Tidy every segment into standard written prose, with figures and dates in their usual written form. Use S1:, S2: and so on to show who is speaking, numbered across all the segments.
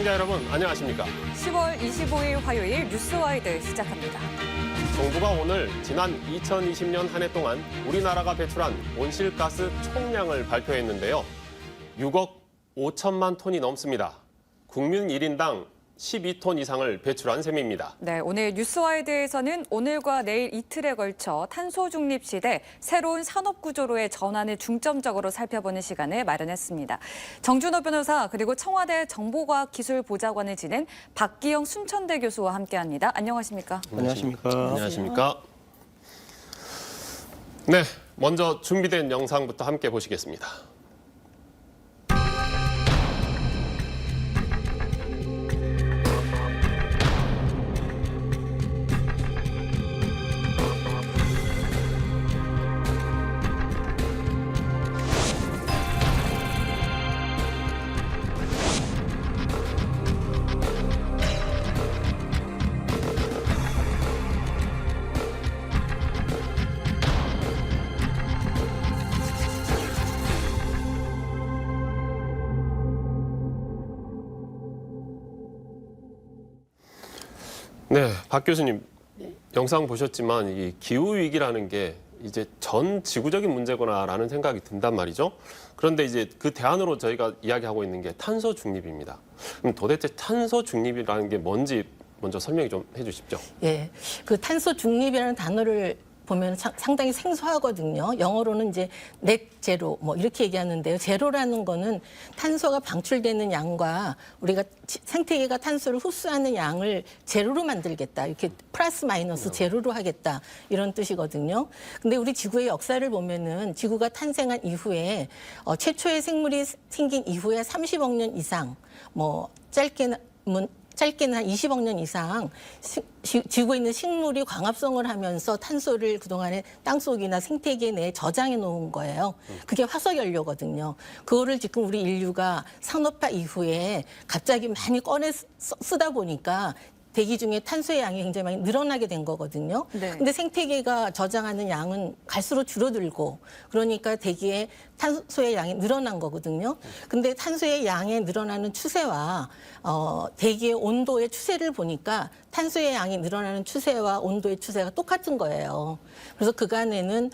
S1: 시청자 여러분, 안녕하십니까?
S2: 10월 25일 화요일 뉴스와이드 시작합니다.
S1: 정부가 오늘 지난 2020년 한 해 동안 우리나라가 배출한 온실가스 총량을 발표했는데요. 6억 5천만 톤이 넘습니다. 국민 1인당 12톤 이상을 배출한 셈입니다.
S2: 네, 오늘 뉴스와이드에서는 오늘과 내일 이틀에 걸쳐 탄소 중립 시대 새로운 산업 구조로의 전환을 중점적으로 살펴보는 시간을 마련했습니다. 정준호 변호사 그리고 청와대 정보과학기술보좌관을 지낸 박기영 순천대 교수와 함께합니다. 안녕하십니까?
S3: 안녕하십니까?
S1: 안녕하십니까? 네, 먼저 준비된 영상부터 함께 보시겠습니다. 네, 박 교수님, 영상 보셨지만 이 기후 위기라는 게 이제 전 지구적인 문제구나라는 생각이 든단 말이죠. 그런데 이제 그 대안으로 저희가 이야기하고 있는 게 탄소 중립입니다. 그럼 도대체 탄소 중립이라는 게 뭔지 먼저 설명 좀 해주십시오.
S4: 예, 그 탄소 중립이라는 단어를 보면 상당히 생소하거든요. 영어로는 이제 net 제로 뭐 이렇게 얘기하는데요. 제로라는 거는 탄소가 방출되는 양과 우리가 생태계가 탄소를 흡수하는 양을 제로로 만들겠다. 이렇게 플러스 마이너스 제로로 하겠다. 이런 뜻이거든요. 근데 우리 지구의 역사를 보면은 지구가 탄생한 이후에 최초의 생물이 생긴 이후에 30억 년 이상 뭐 짧게는 한 20억 년 이상 지구에 있는 식물이 광합성을 하면서 탄소를 그동안에 땅속이나 생태계 내에 저장해 놓은 거예요. 그게 화석연료거든요. 그거를 지금 우리 인류가 산업화 이후에 갑자기 많이 꺼내 쓰다 보니까 대기 중에 탄소의 양이 굉장히 많이 늘어나게 된 거거든요.
S2: 네.
S4: 근데 생태계가 저장하는 양은 갈수록 줄어들고 그러니까 대기에 탄소의 양이 늘어난 거거든요. 근데 탄소의 양이 늘어나는 추세와 대기의 온도의 추세를 보니까 탄소의 양이 늘어나는 추세와 온도의 추세가 똑같은 거예요. 그래서 그간에는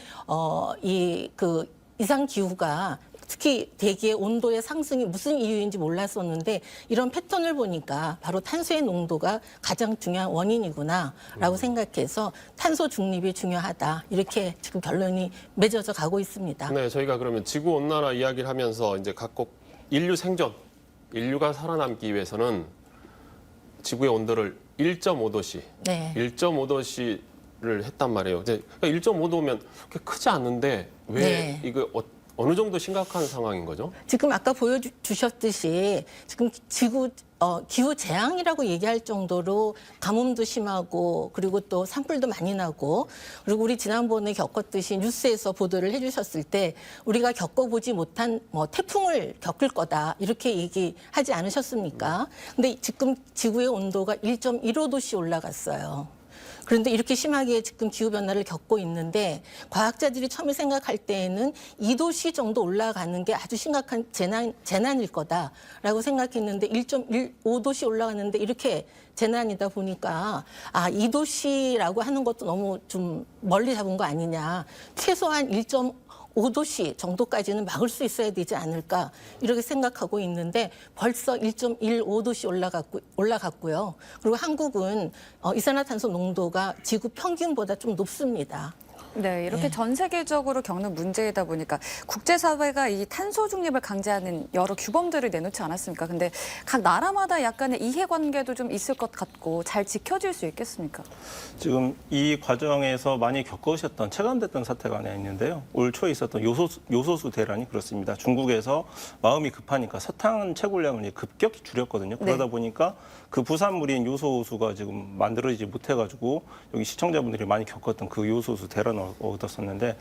S4: 이상 기후가 특히 대기의 온도의 상승이 무슨 이유인지 몰랐었는데 이런 패턴을 보니까 바로 탄소의 농도가 가장 중요한 원인이구나라고 생각해서 탄소 중립이 중요하다. 이렇게 지금 결론이 맺어져 가고 있습니다.
S1: 네, 저희가 그러면 지구 온난화 이야기를 하면서 이제 각국 인류 생존, 인류가 살아남기 위해서는 지구의 온도를 1.5도씨,
S4: 네.
S1: 1.5도씨를 했단 말이에요. 그러니까 1.5도면 그렇게 크지 않는데 왜
S4: 네.
S1: 이거 어느 정도 심각한 상황인 거죠?
S4: 지금 아까 보여주셨듯이 지금 기후 재앙이라고 얘기할 정도로 가뭄도 심하고 그리고 또 산불도 많이 나고 그리고 우리 지난번에 겪었듯이 뉴스에서 보도를 해주셨을 때 우리가 겪어보지 못한 뭐 태풍을 겪을 거다 이렇게 얘기하지 않으셨습니까? 근데 지금 지구의 온도가 1.15도씩 올라갔어요. 그런데 이렇게 심하게 지금 기후변화를 겪고 있는데 과학자들이 처음에 생각할 때에는 2도씨 정도 올라가는 게 아주 심각한 재난일 거다라고 생각했는데 1.15도씨 올라갔는데 이렇게 재난이다 보니까 2도씨라고 하는 것도 너무 좀 멀리 잡은 거 아니냐. 최소한 1.5도씨 정도까지는 막을 수 있어야 되지 않을까 이렇게 생각하고 있는데 벌써 1.15도씨 올라갔고요. 그리고 한국은 이산화탄소 농도가 지구 평균보다 좀 높습니다.
S2: 네, 이렇게
S4: 네.
S2: 전 세계적으로 겪는 문제이다 보니까 국제사회가 이 탄소 중립을 강제하는 여러 규범들을 내놓지 않았습니까? 근데 각 나라마다 약간의 이해관계도 좀 있을 것 같고 잘 지켜질 수 있겠습니까?
S3: 지금 이 과정에서 많이 겪으셨던 체감됐던 사태가 하나 있는데요. 올 초에 있었던 요소수 대란이 그렇습니다. 중국에서 마음이 급하니까 석탄 채굴량을 급격히 줄였거든요. 그러다 보니까 그 부산물인 요소수가 지금 만들어지지 못해가지고 여기 시청자분들이 많이 겪었던 그 요소수 대란을 얻었었는데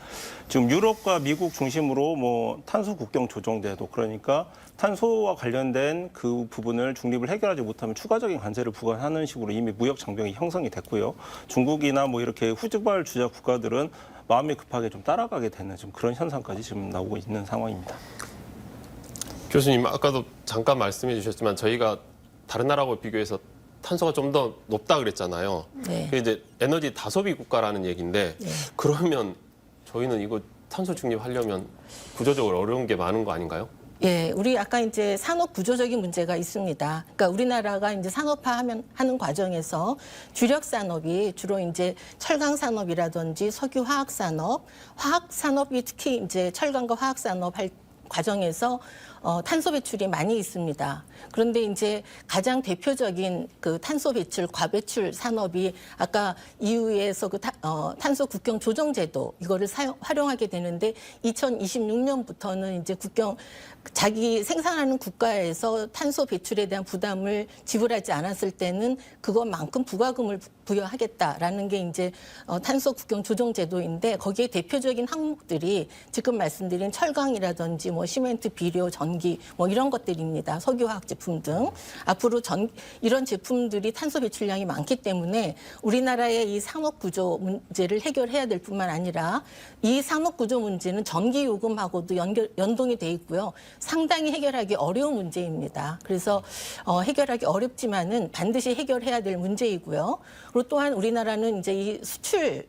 S3: 지금 유럽과 미국 중심으로 뭐 탄소 국경 조정제도 그러니까 탄소와 관련된 그 부분을 중립을 해결하지 못하면 추가적인 관세를 부과하는 식으로 이미 무역 장벽이 형성이 됐고요. 중국이나 뭐 이렇게 후발 주자 국가들은 마음이 급하게 좀 따라가게 되는 좀 그런 현상까지 지금 나오고 있는 상황입니다.
S1: 교수님, 아까도 잠깐 말씀해 주셨지만 저희가 다른 나라하고 비교해서 탄소가 좀 더 높다 그랬잖아요.
S4: 네.
S1: 그게 이제 에너지 다소비 국가라는 얘기인데
S4: 네.
S1: 그러면 저희는 이거 탄소 중립하려면 구조적으로 어려운 게 많은 거 아닌가요?
S4: 예, 우리 아까 이제 산업 구조적인 문제가 있습니다. 그러니까 우리나라가 이제 하는 과정에서 주력 산업이 주로 이제 철강 산업이라든지 석유 화학 산업, 화학 산업이 특히 이제 철강과 화학 산업 할 과정에서 탄소 배출이 많이 있습니다. 그런데 이제 가장 대표적인 그 탄소 배출, 과배출 산업이 아까 EU에서 그 탄소 국경 조정 제도 이거를 활용하게 되는데 2026년부터는 이제 자기 생산하는 국가에서 탄소 배출에 대한 부담을 지불하지 않았을 때는 그것만큼 부과금을 부여하겠다라는 게 이제 탄소 국경 조정 제도인데 거기에 대표적인 항목들이 지금 말씀드린 철강이라든지 뭐 시멘트, 비료, 전기 뭐 이런 것들입니다. 석유화학 제품 등 앞으로 이런 제품들이 탄소 배출량이 많기 때문에 우리나라의 이 산업 구조 문제를 해결해야 될 뿐만 아니라 이 산업 구조 문제는 전기 요금하고도 연동이 돼 있고요. 상당히 해결하기 어려운 문제입니다. 그래서 해결하기 어렵지만은 반드시 해결해야 될 문제이고요. 그리고 또한 우리나라는 이제 이 수출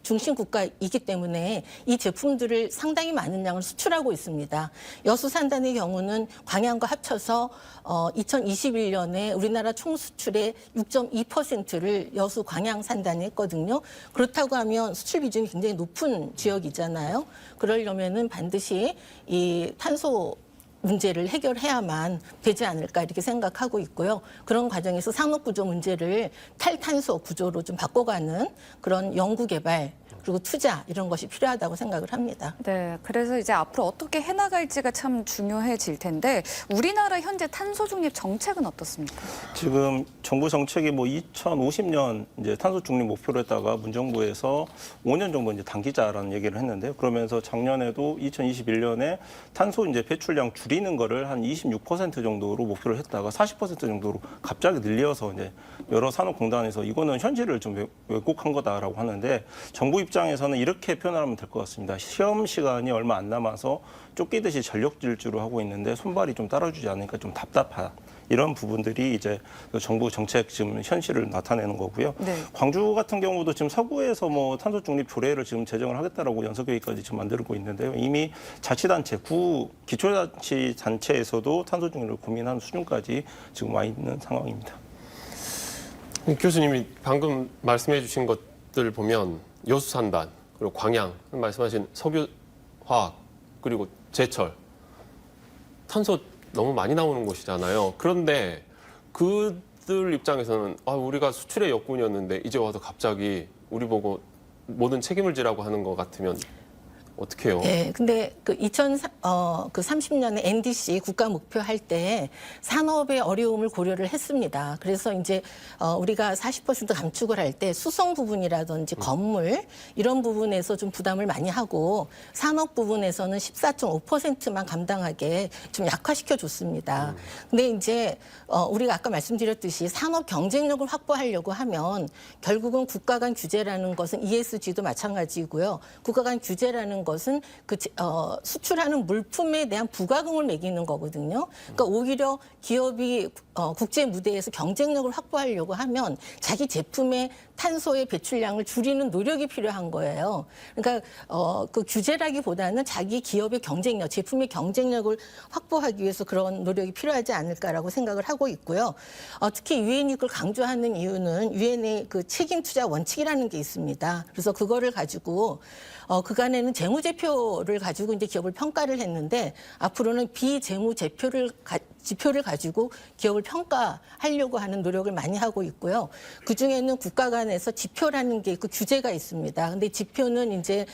S4: 중심 국가이기 때문에 이 제품들을 상당히 많은 양을 수출하고 있습니다. 여수 산단의 경우는 광양과 합쳐서 2021년에 우리나라 총 수출의 6.2%를 여수 광양 산단이 했거든요. 그렇다고 하면 수출 비중이 굉장히 높은 지역이잖아요. 그러려면은 반드시 이 탄소 문제를 해결해야만 되지 않을까 이렇게 생각하고 있고요. 그런 과정에서 산업구조 문제를 탈탄소 구조로 좀 바꿔가는 그런 연구개발 그리고 투자 이런 것이 필요하다고 생각을 합니다.
S2: 네, 그래서 이제 앞으로 어떻게 해나갈지가 참 중요해질 텐데 우리나라 현재 탄소 중립 정책은 어떻습니까?
S3: 지금 정부 정책이 뭐 2050년 이제 탄소 중립 목표로 했다가 문정부에서 5년 정도 이제 당기자라는 얘기를 했는데요. 그러면서 작년에도 2021년에 탄소 이제 배출량 줄이는 거를 한 26% 정도로 목표를 했다가 40% 정도로 갑자기 늘려서 이제 여러 산업공단에서 이거는 현실을 좀 왜곡한 거다라고 하는데 정부 입장에서는 이렇게 표현하면 될 것 같습니다. 시험 시간이 얼마 안 남아서 쫓기듯이 전력 질주를 하고 있는데 손발이 좀 따라주지 않으니까 좀 답답하다. 이런 부분들이 이제 정부 정책 지금 현실을 나타내는 거고요.
S2: 네.
S3: 광주 같은 경우도 지금 서구에서 뭐 탄소 중립 조례를 지금 제정을 하겠다라고 연석회의까지 지금 만들고 있는데요. 이미 자치단체, 기초자치단체에서도 탄소 중립을 고민하는 수준까지 지금 와 있는 상황입니다.
S1: 교수님이 방금 말씀해 주신 것들 보면 여수산단 그리고 광양 말씀하신 석유화학 그리고 제철 탄소 너무 많이 나오는 곳이잖아요. 그런데 그들 입장에서는 우리가 수출의 역군이었는데 이제 와서 갑자기 우리 보고 모든 책임을 지라고 하는 것 같으면 어떻게 해요?
S4: 네, 근데 그 2030년에 NDC 국가 목표 할 때 산업의 어려움을 고려를 했습니다. 그래서 이제 우리가 40% 감축을 할 때 수송 부분이라든지 건물 이런 부분에서 좀 부담을 많이 하고 산업 부분에서는 14.5%만 감당하게 좀 약화시켜 줬습니다. 근데 이제 우리가 아까 말씀드렸듯이 산업 경쟁력을 확보하려고 하면 결국은 국가 간 규제라는 것은 ESG도 마찬가지고요. 국가 간 규제라는 것은 수출하는 물품에 대한 부가금을 매기는 거거든요. 그러니까 오히려 기업이 국제 무대에서 경쟁력을 확보하려고 하면 자기 제품의 탄소의 배출량을 줄이는 노력이 필요한 거예요. 그러니까 그 규제라기보다는 자기 기업의 경쟁력, 제품의 경쟁력을 확보하기 위해서 그런 노력이 필요하지 않을까라고 생각을 하고 있고요. 특히 유엔이 그걸 강조하는 이유는 유엔의 그 책임 투자 원칙이라는 게 있습니다. 그래서 그거를 가지고 그간에는 재무제표를 가지고 이제 기업을 평가를 했는데 앞으로는 비재무제표를 지표를 가지고 기업을 평가하려고 하는 노력을 많이 하고 있고요. 그 중에는 국가 간에서 지표라는 게 그 규제가 있습니다. 근데 지표는 이제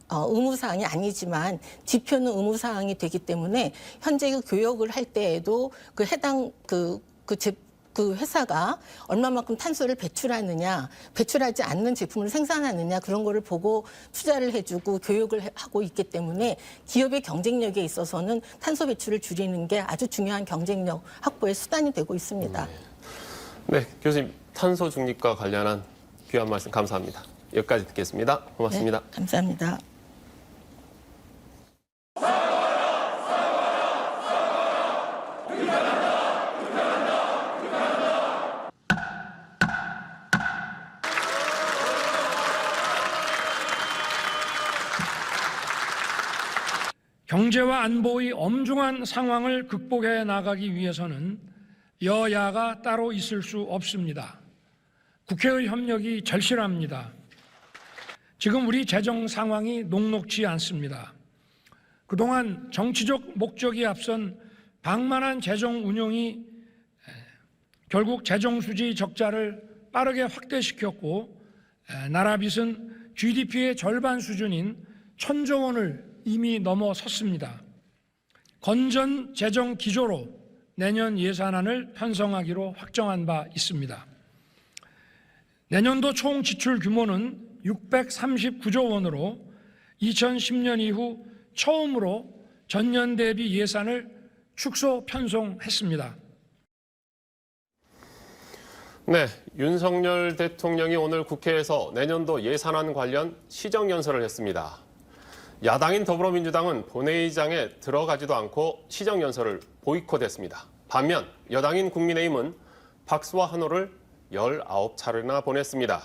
S4: 의무사항이 아니지만 지표는 의무사항이 되기 때문에 현재 그 교역을 할 때에도 그 해당 그 회사가 얼마만큼 탄소를 배출하느냐, 배출하지 않는 제품을 생산하느냐 그런 거를 보고 투자를 해주고 교육을 하고 있기 때문에 기업의 경쟁력에 있어서는 탄소 배출을 줄이는 게 아주 중요한 경쟁력 확보의 수단이 되고 있습니다.
S1: 네, 교수님 탄소 중립과 관련한 귀한 말씀 감사합니다. 여기까지 듣겠습니다. 고맙습니다.
S4: 네, 감사합니다.
S5: 경제와 안보의 엄중한 상황을 극복해 나가기 위해서는 여야가 따로 있을 수 없습니다. 국회의 협력이 절실합니다. 지금 우리 재정 상황이 녹록지 않습니다. 그동안 정치적 목적이 앞선 방만한 재정 운용이 결국 재정 수지 적자를 빠르게 확대시켰고 나라 빚은 GDP의 절반 수준인 1,000조 원을 이미 넘어섰습니다. 건전 재정 기조로 내년 예산안을 편성하기로 확정한 바 있습니다. 내년도 총 지출 규모는 639조 원으로 2010년 이후 처음으로 전년 대비 예산을 축소 편성했습니다.
S1: 네, 윤석열 대통령이 오늘 국회에서 내년도 예산안 관련 시정연설을 했습니다. 야당인 더불어민주당은 본회의장에 들어가지도 않고 시정연설을 보이콧했습니다. 반면 여당인 국민의힘은 박수와 환호를 19차례나 보냈습니다.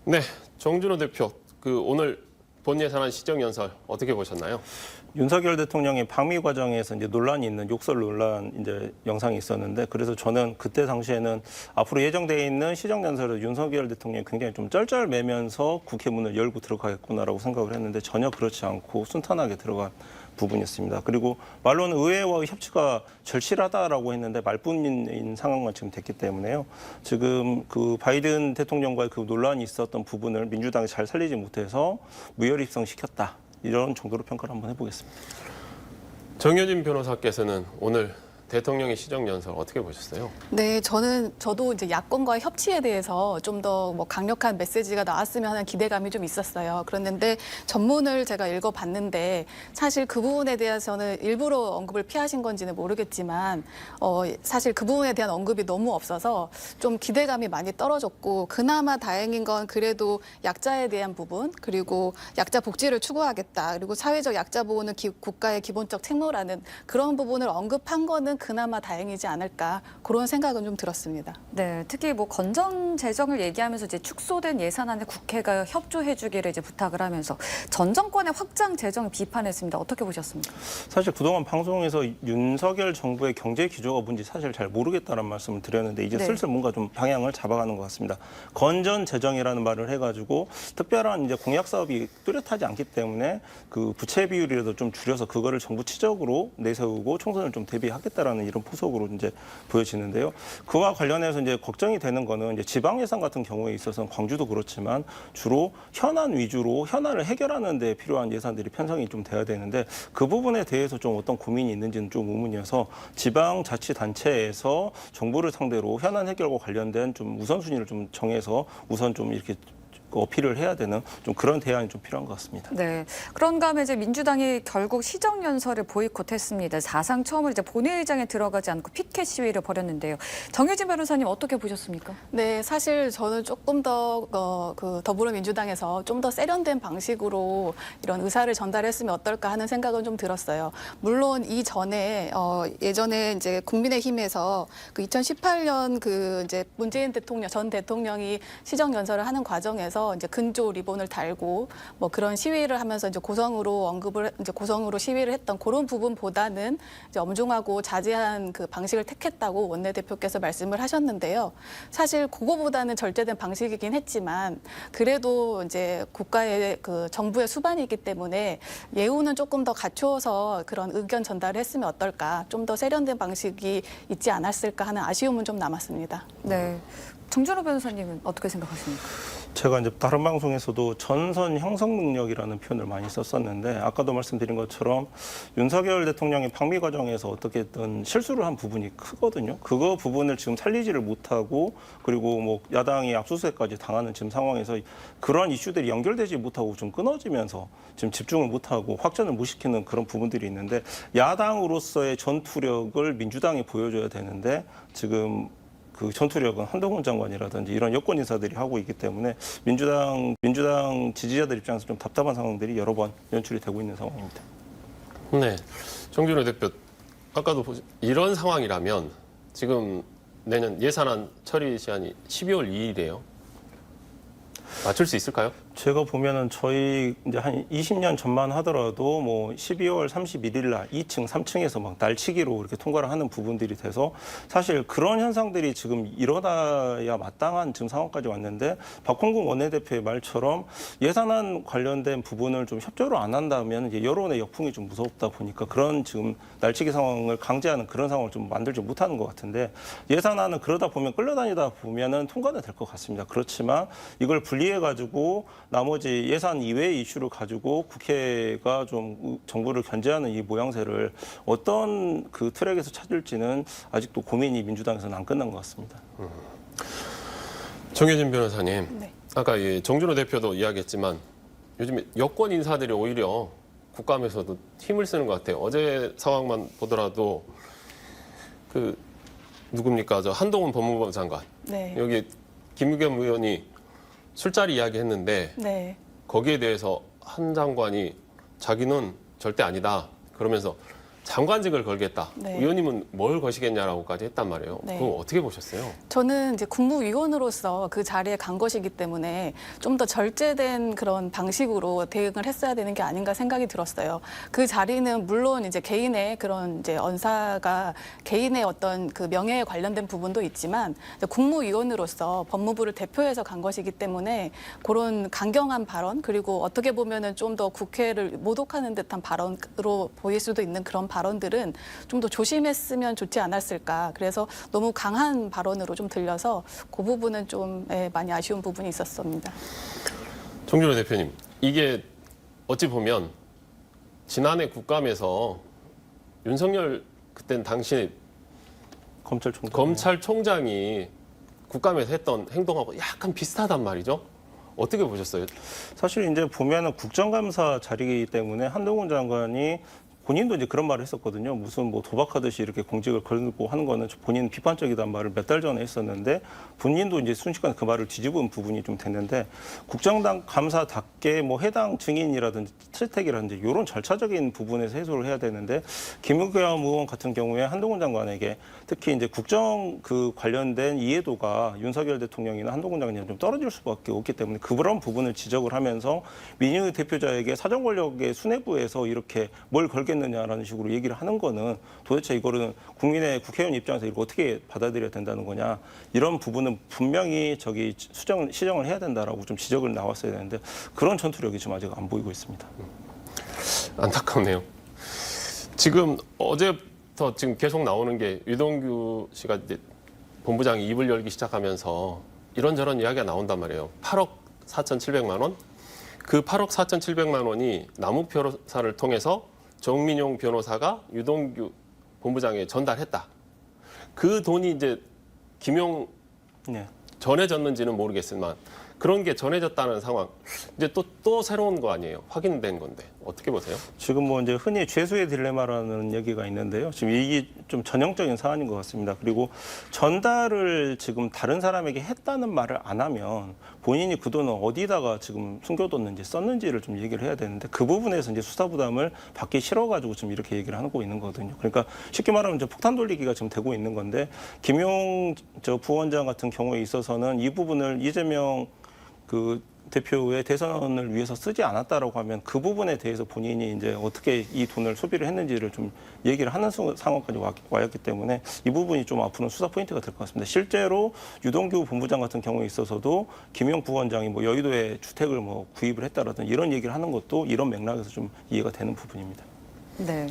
S1: 네, 정준호 대표, 오늘 본 예산안 시정연설 어떻게 보셨나요?
S3: 윤석열 대통령의 방미 과정에서 이제 논란이 있는 욕설 논란 이제 영상이 있었는데, 그래서 저는 그때 당시에는 앞으로 예정돼 있는 시정연설을 윤석열 대통령이 굉장히 좀 쩔쩔매면서 국회 문을 열고 들어가겠구나라고 생각을 했는데 전혀 그렇지 않고 순탄하게 들어간 부분이었습니다. 그리고 말로는 의회와의 협치가 절실하다라고 했는데 말뿐인 상황만 지금 됐기 때문에요. 지금 그 바이든 대통령과의 그 논란이 있었던 부분을 민주당이 잘 살리지 못해서 무혈입성 시켰다. 이런 정도로 평가를 한번 해보겠습니다.
S1: 정효진 변호사께서는 오늘 대통령의 시정연설 어떻게 보셨어요?
S6: 네, 저도 이제 야권과의 협치에 대해서 좀 더 뭐 강력한 메시지가 나왔으면 하는 기대감이 좀 있었어요. 그랬는데 전문을 제가 읽어봤는데 사실 그 부분에 대해서는 일부러 언급을 피하신 건지는 모르겠지만 사실 그 부분에 대한 언급이 너무 없어서 좀 기대감이 많이 떨어졌고, 그나마 다행인 건 그래도 약자에 대한 부분, 그리고 약자 복지를 추구하겠다, 그리고 사회적 약자 보호는 국가의 기본적 책무라는 그런 부분을 언급한 거는 그나마 다행이지 않을까, 그런 생각은 좀 들었습니다.
S2: 네, 특히 뭐 건전 재정을 얘기하면서 이제 축소된 예산안에 국회가 협조해주기를 이제 부탁을 하면서 전 정권의 확장 재정을 비판했습니다. 어떻게 보셨습니까?
S3: 사실 그동안 방송에서 윤석열 정부의 경제 기조가 뭔지 사실 잘 모르겠다는 말씀을 드렸는데 이제
S2: 네.
S3: 슬슬 뭔가 좀 방향을 잡아가는 것 같습니다. 건전 재정이라는 말을 해가지고 특별한 이제 공약 사업이 뚜렷하지 않기 때문에 그 부채 비율이라도 좀 줄여서 그거를 정부 치적으로 내세우고 총선을 좀 대비하겠다라는 이런 포석으로 이제 보여지는데요. 그와 관련해서 이제 걱정이 되는 거는 이제 지방 예산 같은 경우에 있어서는 광주도 그렇지만 주로 현안 위주로 현안을 해결하는 데 필요한 예산들이 편성이 좀 돼야 되는데 그 부분에 대해서 좀 어떤 고민이 있는지는 좀 의문이어서 지방자치단체에서 정부를 상대로 현안 해결과 관련된 좀 우선순위를 좀 정해서 우선 좀 이렇게 어필을 해야 되는 좀 그런 대안이 좀 필요한 것 같습니다.
S2: 네, 그런가 하면 이제 민주당이 결국 시정연설을 보이콧했습니다. 사상 처음으로 이제 본회의장에 들어가지 않고 피켓 시위를 벌였는데요. 정효진 변호사님 어떻게 보셨습니까?
S6: 네, 사실 저는 조금 더 그 더불어민주당에서 좀 더 세련된 방식으로 이런 의사를 전달했으면 어떨까 하는 생각은 좀 들었어요. 물론 이전에 예전에 이제 국민의힘에서 그 2018년 그 이제 문재인 전 대통령이 시정연설을 하는 과정에서 이제 근조 리본을 달고 뭐 그런 시위를 하면서 이제 고성으로 시위를 했던 그런 부분보다는 이제 엄중하고 자제한 그 방식을 택했다고 원내대표께서 말씀을 하셨는데요. 사실 그거보다는 절제된 방식이긴 했지만 그래도 이제 국가의 그 정부의 수반이기 때문에 예우는 조금 더 갖추어서 그런 의견 전달을 했으면 어떨까, 좀 더 세련된 방식이 있지 않았을까 하는 아쉬움은 좀 남았습니다.
S2: 네, 정준호 변호사님은 어떻게 생각하십니까?
S3: 제가 이제 다른 방송에서도 전선 형성 능력이라는 표현을 많이 썼었는데 아까도 말씀드린 것처럼 윤석열 대통령의 방미 과정에서 어떻게든 실수를 한 부분이 크거든요. 그거 부분을 지금 살리지를 못하고 그리고 뭐 야당이 압수수색까지 당하는 지금 상황에서 그러한 이슈들이 연결되지 못하고 좀 끊어지면서 지금 집중을 못하고 확전을 못 시키는 그런 부분들이 있는데 야당으로서의 전투력을 민주당이 보여줘야 되는데 지금 그 전투력은 한동훈 장관이라든지 이런 여권 인사들이 하고 있기 때문에 민주당 지지자들 입장에서 좀 답답한 상황들이 여러 번 연출이 되고 있는 상황입니다.
S1: 네, 정준호 대표, 아까도 이런 상황이라면 지금 내년 예산안 처리 시한이 12월 2일이에요. 맞출 수 있을까요?
S3: 제가 보면은 저희 이제 한 20년 전만 하더라도 뭐 12월 31일 날 2층, 3층에서 막 날치기로 이렇게 통과를 하는 부분들이 돼서 사실 그런 현상들이 지금 일어나야 마땅한 지금 상황까지 왔는데 박홍근 원내대표의 말처럼 예산안 관련된 부분을 좀 협조를 안 한다면 이제 여론의 역풍이 좀 무섭다 보니까 그런 지금 날치기 상황을 강제하는 그런 상황을 좀 만들지 못하는 것 같은데 예산안은 그러다 보면 끌려다니다 보면은 통과는 될 것 같습니다. 그렇지만 이걸 분리해 가지고 나머지 예산 이외의 이슈를 가지고 국회가 좀 정부를 견제하는 이 모양새를 어떤 그 트랙에서 찾을지는 아직도 고민이 민주당에서는 안 끝난 것 같습니다.
S1: 정혜진 변호사님,
S6: 네.
S1: 아까 정준호 대표도 이야기했지만 요즘에 여권 인사들이 오히려 국감에서도 힘을 쓰는 것 같아요. 어제 상황만 보더라도 그 누굽니까? 저 한동훈 법무부 장관.
S6: 네.
S1: 여기 김의겸 의원이 술자리 이야기했는데
S6: 네.
S1: 거기에 대해서 한 장관이 자기는 절대 아니다. 그러면서 장관직을 걸겠다.
S6: 네.
S1: 의원님은 뭘 거시겠냐라고까지 했단 말이에요.
S6: 네.
S1: 그거 어떻게 보셨어요?
S6: 저는 이제 국무위원으로서 그 자리에 간 것이기 때문에 좀 더 절제된 그런 방식으로 대응을 했어야 되는 게 아닌가 생각이 들었어요. 그 자리는 물론 이제 개인의 그런 이제 언사가 개인의 어떤 그 명예에 관련된 부분도 있지만 국무위원으로서 법무부를 대표해서 간 것이기 때문에 그런 강경한 발언 그리고 어떻게 보면은 좀 더 국회를 모독하는 듯한 발언으로 보일 수도 있는 그런 발언들은 좀 더 조심했으면 좋지 않았을까. 그래서 너무 강한 발언으로 좀 들려서 그 부분은 좀 많이 아쉬운 부분이 있었습니다.
S1: 정준호 대표님, 이게 어찌 보면 지난해 국감에서 윤석열 그땐 당시 검찰총장이 국감에서 했던 행동하고 약간 비슷하단 말이죠. 어떻게 보셨어요?
S3: 사실 이제 보면은 국정감사 자리이기 때문에 한동훈 장관이 본인도 이제 그런 말을 했었거든요. 무슨 뭐 도박하듯이 이렇게 공직을 걸고 하는 거는 본인 비판적이다는 말을 몇 달 전에 했었는데 본인도 이제 순식간에 그 말을 뒤집은 부분이 좀 됐는데 국정감사답게 뭐 해당 증인이라든지 채택이라든지 이런 절차적인 부분에서 해소를 해야 되는데 김의겸 의원 같은 경우에 한동훈 장관에게 특히 이제 국정 그 관련된 이해도가 윤석열 대통령이나 한동훈 장관이 좀 떨어질 수밖에 없기 때문에 그런 부분을 지적을 하면서 민주당 대표자에게 사정 권력의 수뇌부에서 이렇게 뭘 걸겠느냐라는 식으로 얘기를 하는 거는 도대체 이거는 국민의 국회의원 입장에서 이거 어떻게 받아들여야 된다는 거냐 이런 부분은 분명히 시정을 해야 된다라고 좀 지적을 나왔어야 되는데 그런 전투력이 지금 아직 안 보이고 있습니다.
S1: 안타깝네요. 지금 어제부터 지금 계속 나오는 게 유동규 씨가 이제 본부장이 입을 열기 시작하면서 이런저런 이야기가 나온단 말이에요. 8억 4,700만 원? 그 8억 4,700만 원이 남욱 변호사를 통해서 정민용 변호사가 유동규 본부장에 전달했다. 그 돈이 이제 김용
S3: 네.
S1: 전해졌는지는 모르겠지만 그런 게 전해졌다는 상황. 이제 또 새로운 거 아니에요. 확인된 건데 어떻게 보세요?
S3: 지금 뭐 이제 흔히 죄수의 딜레마라는 얘기가 있는데요. 지금 이게 좀 전형적인 사안인 것 같습니다. 그리고 전달을 지금 다른 사람에게 했다는 말을 안 하면 본인이 그 돈을 어디다가 지금 숨겨뒀는지 썼는지를 좀 얘기를 해야 되는데 그 부분에서 이제 수사 부담을 받기 싫어가지고 지금 이렇게 얘기를 하고 있는 거거든요. 그러니까 쉽게 말하면 이제 폭탄 돌리기가 지금 되고 있는 건데 김용 부원장 같은 경우에 있어서는 이 부분을 이재명 그 대표의 대선을 위해서 쓰지 않았다라고 하면 그 부분에 대해서 본인이 이제 어떻게 이 돈을 소비를 했는지를 좀 얘기를 하는 상황까지 왔기 때문에 이 부분이 좀 앞으로 수사 포인트가 될 것 같습니다. 실제로 유동규 본부장 같은 경우에 있어서도 김용 부원장이 뭐 여의도에 주택을 뭐 구입을 했다라든지 이런 얘기를 하는 것도 이런 맥락에서 좀 이해가 되는 부분입니다.
S2: 네.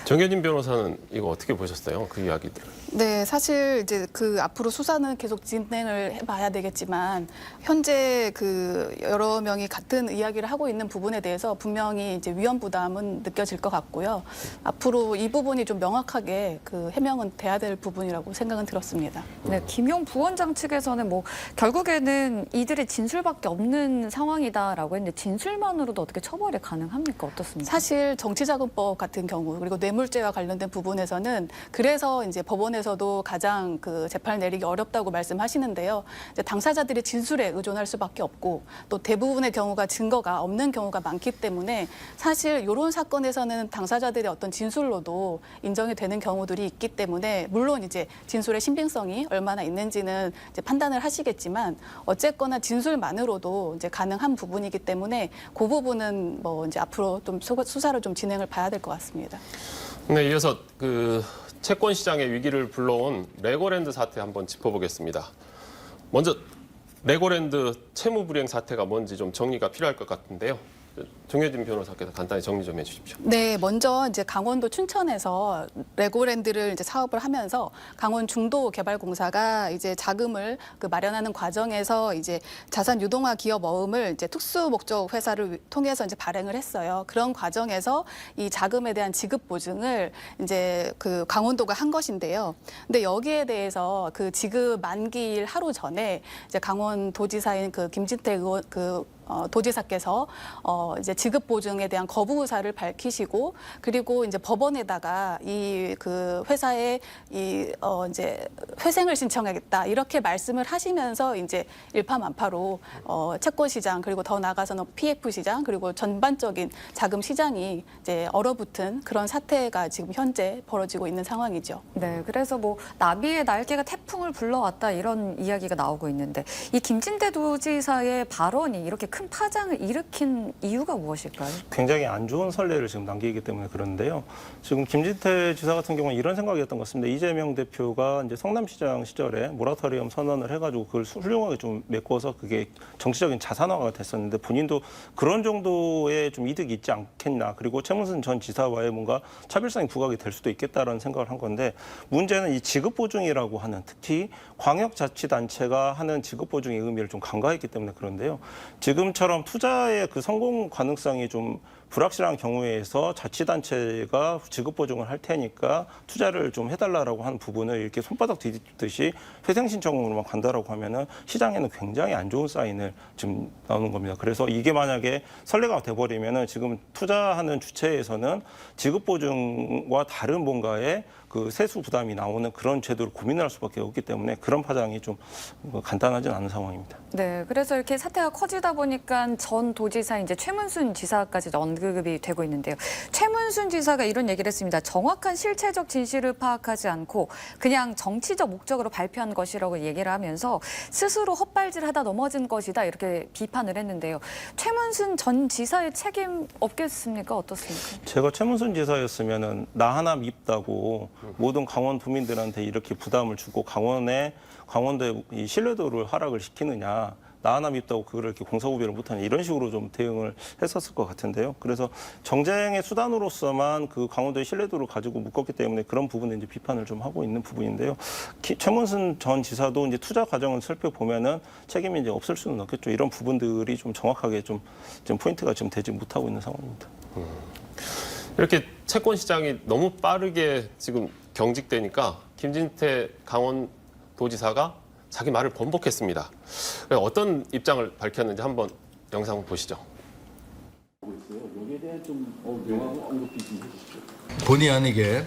S1: 정혜진 변호사는 이거 어떻게 보셨어요? 그 이야기들을.
S6: 네, 사실 이제 그 앞으로 수사는 계속 진행을 해봐야 되겠지만 현재 그 여러 명이 같은 이야기를 하고 있는 부분에 대해서 분명히 이제 위험 부담은 느껴질 것 같고요. 앞으로 이 부분이 좀 명확하게 그 해명은 돼야 될 부분이라고 생각은 들었습니다.
S2: 네, 김용 부원장 측에서는 뭐 결국에는 이들의 진술밖에 없는 상황이다라고 했는데 진술만으로도 어떻게 처벌이 가능합니까? 어떻습니까?
S6: 사실 정치자금법 같은 경우 그리고 뇌물죄와 관련된 부분에서는 그래서 이제 법원에서도 가장 그 재판을 내리기 어렵다고 말씀하시는데요. 이제 당사자들이 진술에 의존할 수밖에 없고 또 대부분의 경우가 증거가 없는 경우가 많기 때문에 사실 이런 사건에서는 당사자들의 어떤 진술로도 인정이 되는 경우들이 있기 때문에 물론 이제 진술의 신빙성이 얼마나 있는지는 이제 판단을 하시겠지만 어쨌거나 진술만으로도 이제 가능한 부분이기 때문에 그 부분은 뭐 이제 앞으로 좀 수사를 좀 진행을 봐야 될 것 같습니다.
S1: 네, 이어서 그 채권 시장의 위기를 불러온 레고랜드 사태 한번 짚어보겠습니다. 먼저 레고랜드 채무 불이행 사태가 뭔지 좀 정리가 필요할 것 같은데요. 정혜진 변호사께서 간단히 정리 좀 해주십시오.
S6: 네, 먼저 이제 강원도 춘천에서 레고랜드를 이제 사업을 하면서 강원 중도개발공사가 이제 자금을 그 마련하는 과정에서 이제 자산 유동화 기업 어음을 이제 특수 목적 회사를 통해서 이제 발행을 했어요. 그런 과정에서 이 자금에 대한 지급 보증을 이제 그 강원도가 한 것인데요. 근데 여기에 대해서 그 지급 만기일 하루 전에 이제 강원도지사인 그 김진태 의원 도지사께서 이제 지급 보증에 대한 거부 의사를 밝히시고 그리고 이제 법원에다가 이 그 회사에 이제 회생을 신청하겠다 이렇게 말씀을 하시면서 이제 일파만파로 채권 시장 그리고 더 나아가서는 PF 시장 그리고 전반적인 자금 시장이 이제 얼어붙은 그런 사태가 지금 현재 벌어지고 있는 상황이죠.
S2: 네, 그래서 뭐 나비의 날개가 태풍을 불러왔다 이런 이야기가 나오고 있는데 이 김진태 도지사의 발언이 이렇게 큰 파장을 일으킨 이유가 무엇일까요?
S3: 굉장히 안 좋은 선례를 지금 남기기 때문에 그러는데요. 지금 김진태 지사 같은 경우는 이런 생각이었던 것 같습니다. 이재명 대표가 이제 성남시장 시절에 모라토리엄 선언을 해가지고 그걸 훌륭하게 좀 메꿔서 그게 정치적인 자산화가 됐었는데 본인도 그런 정도의 좀 이득이 있지 않겠나. 그리고 최문순 전 지사와의 뭔가 차별성이 부각이 될 수도 있겠다라는 생각을 한 건데 문제는 이 지급보증이라고 하는 특히 광역자치단체가 하는 지급보증의 의미를 좀 간과했기 때문에 그런데요. 지금처럼 투자의 그 성공 가능성이 좀 불확실한 경우에서 자치단체가 지급보증을 할 테니까 투자를 좀 해달라고 하는 부분을 이렇게 손바닥 뒤집듯이 회생신청으로만 간다라고 하면은 시장에는 굉장히 안 좋은 사인을 지금 나오는 겁니다. 그래서 이게 만약에 선례가 돼버리면은 지금 투자하는 주체에서는 지급보증과 다른 뭔가의 그 세수 부담이 나오는 그런 제도를 고민할 수밖에 없기 때문에 그런 파장이 좀 간단하진 않은 상황입니다.
S2: 네, 그래서 이렇게 사태가 커지다 보니까 전 도지사 이제 최문순 지사까지 언급이 되고 있는데요. 최문순 지사가 이런 얘기를 했습니다. 정확한 실체적 진실을 파악하지 않고 그냥 정치적 목적으로 발표한 것이라고 얘기를 하면서 스스로 헛발질하다 넘어진 것이다 이렇게 비판을 했는데요. 최문순 전 지사의 책임 없겠습니까? 어떻습니까?
S3: 제가 최문순 지사였으면은 나 하나 밉다고 모든 강원 도민들한테 이렇게 부담을 주고 강원도의 이 신뢰도를 하락을 시키느냐. 나 하나 밉다고 그걸 이렇게 공사구별을 못하냐 이런 식으로 좀 대응을 했었을 것 같은데요. 그래서 정쟁의 수단으로서만 그 강원도의 신뢰도를 가지고 묶었기 때문에 그런 부분에 이제 비판을 좀 하고 있는 부분인데요. 최문순 전 지사도 이제 투자 과정을 살펴보면은 책임이 이제 없을 수는 없겠죠. 이런 부분들이 좀 정확하게 좀 포인트가 지금 되지 못하고 있는 상황입니다.
S1: 이렇게 채권 시장이 너무 빠르게 지금 경직되니까 김진태 강원도지사가 자기 말을 번복했습니다. 어떤 입장을 밝혔는지 한번 영상 보시죠.
S7: 본의 아니게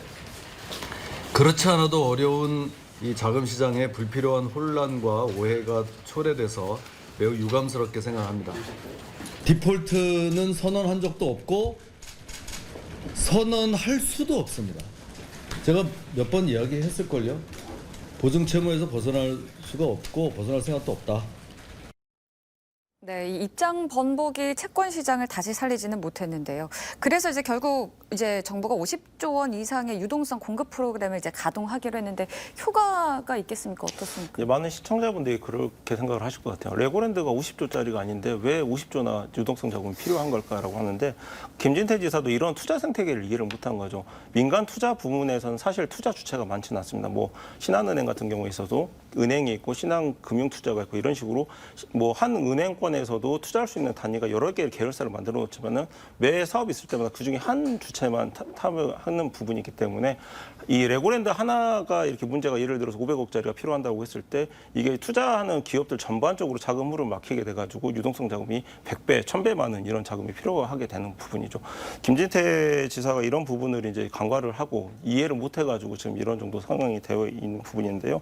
S7: 그렇지 않아도 어려운 이 자금 시장에 불필요한 혼란과 오해가 초래돼서 매우 유감스럽게 생각합니다. 디폴트는 선언한 적도 없고 선언할 수도 없습니다. 제가 몇 번 이야기했을걸요. 보증 채무에서 벗어날 수가 없고 벗어날 생각도 없다.
S2: 네, 이 입장 번복이 채권 시장을 다시 살리지는 못했는데요. 그래서 이제 결국 이제 정부가 50조 원 이상의 유동성 공급 프로그램을 이제 가동하기로 했는데 효과가 있겠습니까? 어떻습니까?
S3: 많은 시청자분들이 그렇게 생각을 하실 것 같아요. 레고랜드가 50조짜리가 아닌데 왜 50조나 유동성 자금이 필요한 걸까라고 하는데 김진태 지사도 이런 투자 생태계를 이해를 못한 거죠. 민간 투자 부문에서는 사실 투자 주체가 많지는 않습니다. 뭐 신한은행 같은 경우에 있어도 은행이 있고 신한금융투자가 있고 이런 식으로 뭐 한 은행권 정부권에서도 투자할 수 있는 단위가 여러 개의 계열사를 만들어 놓지만은 매 사업이 있을 때마다 그중에 한 주체만 탑하는 부분이 있기 때문에 이 레고랜드 하나가 이렇게 문제가 예를 들어서 500억짜리가 필요한다고 했을 때 이게 투자하는 기업들 전반적으로 자금 흐름 막히게 돼가지고 유동성 자금이 100배, 1000배 많은 이런 자금이 필요하게 되는 부분이죠. 김진태 지사가 이런 부분을 이제 간과를 하고 이해를 못 해가지고 지금 이런 정도 상황이 되어 있는 부분인데요.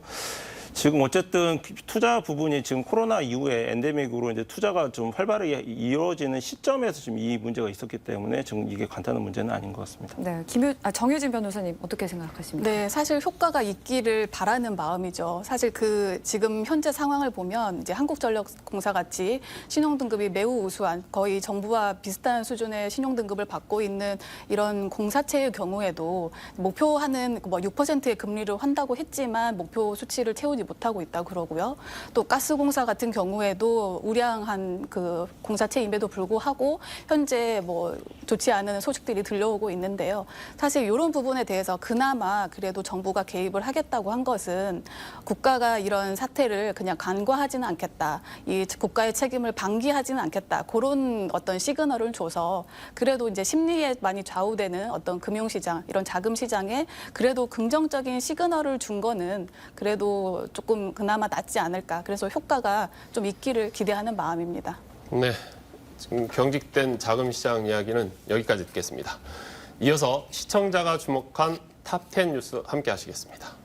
S3: 지금 어쨌든 투자 부분이 지금 코로나 이후에 엔데믹으로 이제 투자가 좀 활발하게 이루어지는 시점에서 지금 이 문제가 있었기 때문에 지금 이게 간단한 문제는 아닌 것 같습니다.
S2: 네, 정효진 변호사님 어떻게 생각하십니까?
S6: 네, 사실 효과가 있기를 바라는 마음이죠. 사실 그 지금 현재 상황을 보면 이제 한국전력공사 같이 신용등급이 매우 우수한 거의 정부와 비슷한 수준의 신용등급을 받고 있는 이런 공사체의 경우에도 목표하는 뭐 6%의 금리를 한다고 했지만 목표 수치를 채우지 못하고 있다고 그러고요. 또 가스공사 같은 경우에도 우량한 그 공사체임에도 불구하고 현재 뭐 좋지 않은 소식들이 들려오고 있는데요. 사실 이런 부분에 대해서 그나마 그래도 정부가 개입을 하겠다고 한 것은 국가가 이런 사태를 그냥 간과하지는 않겠다. 이 국가의 책임을 방기하지는 않겠다. 그런 어떤 시그널을 줘서 그래도 이제 심리에 많이 좌우되는 어떤 금융시장, 이런 자금시장에 그래도 긍정적인 시그널을 준 거는 그래도 조금 그나마 낫지 않을까. 그래서 효과가 좀 있기를 기대하는 마음입니다.
S1: 네, 지금 경직된 자금 시장 이야기는 여기까지 듣겠습니다. 이어서 시청자가 주목한 탑10 뉴스 함께 하시겠습니다.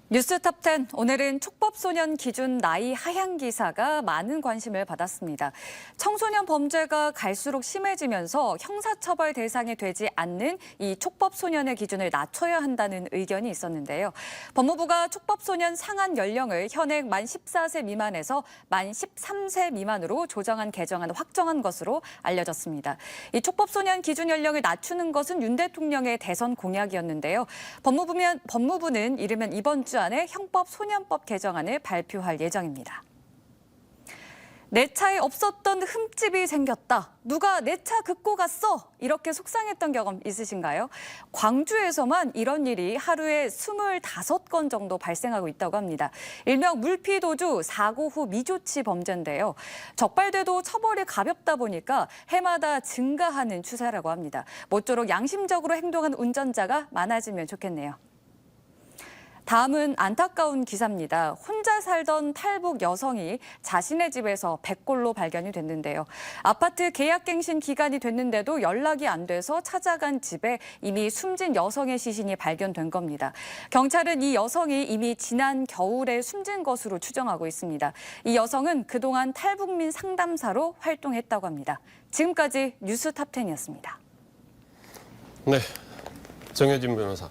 S2: 뉴스 탑10 오늘은 촉법소년 기준 나이 하향 기사가 많은 관심을 받았습니다. 청소년 범죄가 갈수록 심해지면서 형사처벌 대상이 되지 않는 이 촉법소년의 기준을 낮춰야 한다는 의견이 있었는데요. 법무부가 촉법소년 상한 연령을 현행 만 14세 미만에서 만 13세 미만으로 조정안 개정안 확정한 것으로 알려졌습니다. 이 촉법소년 기준 연령을 낮추는 것은 윤 대통령의 대선 공약이었는데요. 법무부는 이르면 이번 주 안에 형법소년법 개정안을 발표할 예정입니다. 내 차에 없었던 흠집이 생겼다. 누가 내 차 긁고 갔어? 이렇게 속상했던 경험 있으신가요? 광주에서만 이런 일이 하루에 25건 정도 발생하고 있다고 합니다. 일명 물피도주 사고 후 미조치 범죄인데요. 적발돼도 처벌이 가볍다 보니까 해마다 증가하는 추세라고 합니다. 모쪼록 양심적으로 행동한 운전자가 많아지면 좋겠네요. 다음은 안타까운 기사입니다. 혼자 살던 탈북 여성이 자신의 집에서 백골로 발견이 됐는데요. 아파트 계약갱신 기간이 됐는데도 연락이 안 돼서 찾아간 집에 이미 숨진 여성의 시신이 발견된 겁니다. 경찰은 이 여성이 이미 지난 겨울에 숨진 것으로 추정하고 있습니다. 이 여성은 그동안 탈북민 상담사로 활동했다고 합니다. 지금까지 뉴스 탑10이었습니다.
S1: 네, 정효진 변호사.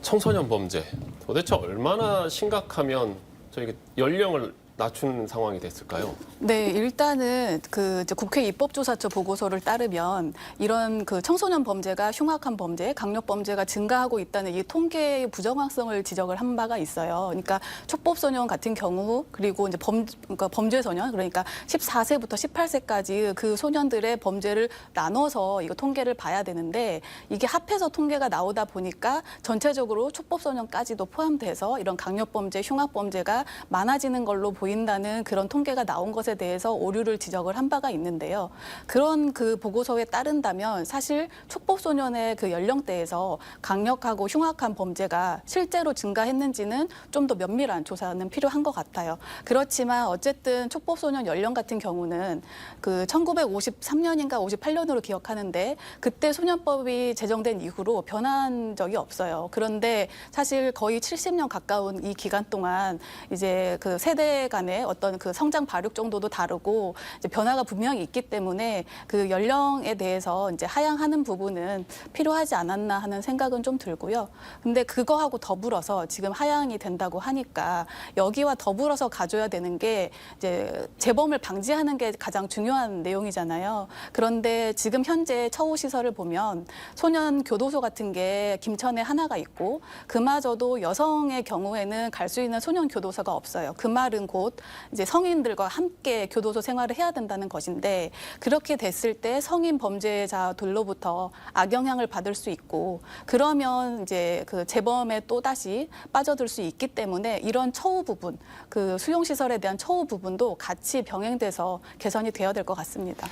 S1: 청소년 범죄 도대체 얼마나 심각하면 저희가 연령을 낮추는 상황이 됐을까요?
S6: 네, 일단은 그 이제 국회 입법조사처 보고서를 따르면 이런 그 청소년 범죄가 흉악한 범죄, 강력 범죄가 증가하고 있다는 이 통계의 부정확성을 지적을 한 바가 있어요. 그러니까 촉법소년 같은 경우 그리고 이제 그러니까 범죄소년 그러니까 14세부터 18세까지 그 소년들의 범죄를 나눠서 이거 통계를 봐야 되는데 이게 합해서 통계가 나오다 보니까 전체적으로 촉법소년까지도 포함돼서 이런 강력범죄, 흉악범죄가 많아지는 걸로 보인다는 그런 통계가 나온 것에 대해서 오류를 지적을 한 바가 있는데요. 그런 그 보고서에 따른다면 사실 촉법소년의 그 연령대에서 강력하고 흉악한 범죄가 실제로 증가했는지는 좀 더 면밀한 조사는 필요한 것 같아요. 그렇지만 어쨌든 촉법소년 연령 같은 경우는 그 1953년인가 58년으로 기억하는데 그때 소년법이 제정된 이후로 변한 적이 없어요. 그런데 사실 거의 70년 가까운 이 기간 동안 이제 그 세대 간의 어떤 그 성장 발육 정도도 다르고 이제 변화가 분명히 있기 때문에 그 연령에 대해서 이제 하향하는 부분은 필요하지 않았나 하는 생각은 좀 들고요. 근데 그거하고 더불어서 지금 하향이 된다고 하니까 여기와 더불어서 가져야 되는 게 이제 재범을 방지하는 게 가장 중요한 내용이잖아요. 그런데 지금 현재 처우 시설을 보면 소년 교도소 같은 게 김천에 하나가 있고 그마저도 여성의 경우에는 갈 수 있는 소년 교도소가 없어요. 그 말은 곧 곧 이제 성인들과 함께 교도소 생활을 해야 된다는 것인데 그렇게 됐을 때 성인 범죄자들로부터 악영향을 받을 수 있고 그러면 이제 그 재범에 또 다시 빠져들 수 있기 때문에 이런 처우 부분, 그 수용 시설에 대한 처우 부분도 같이 병행돼서 개선이 되어야 될 것 같습니다.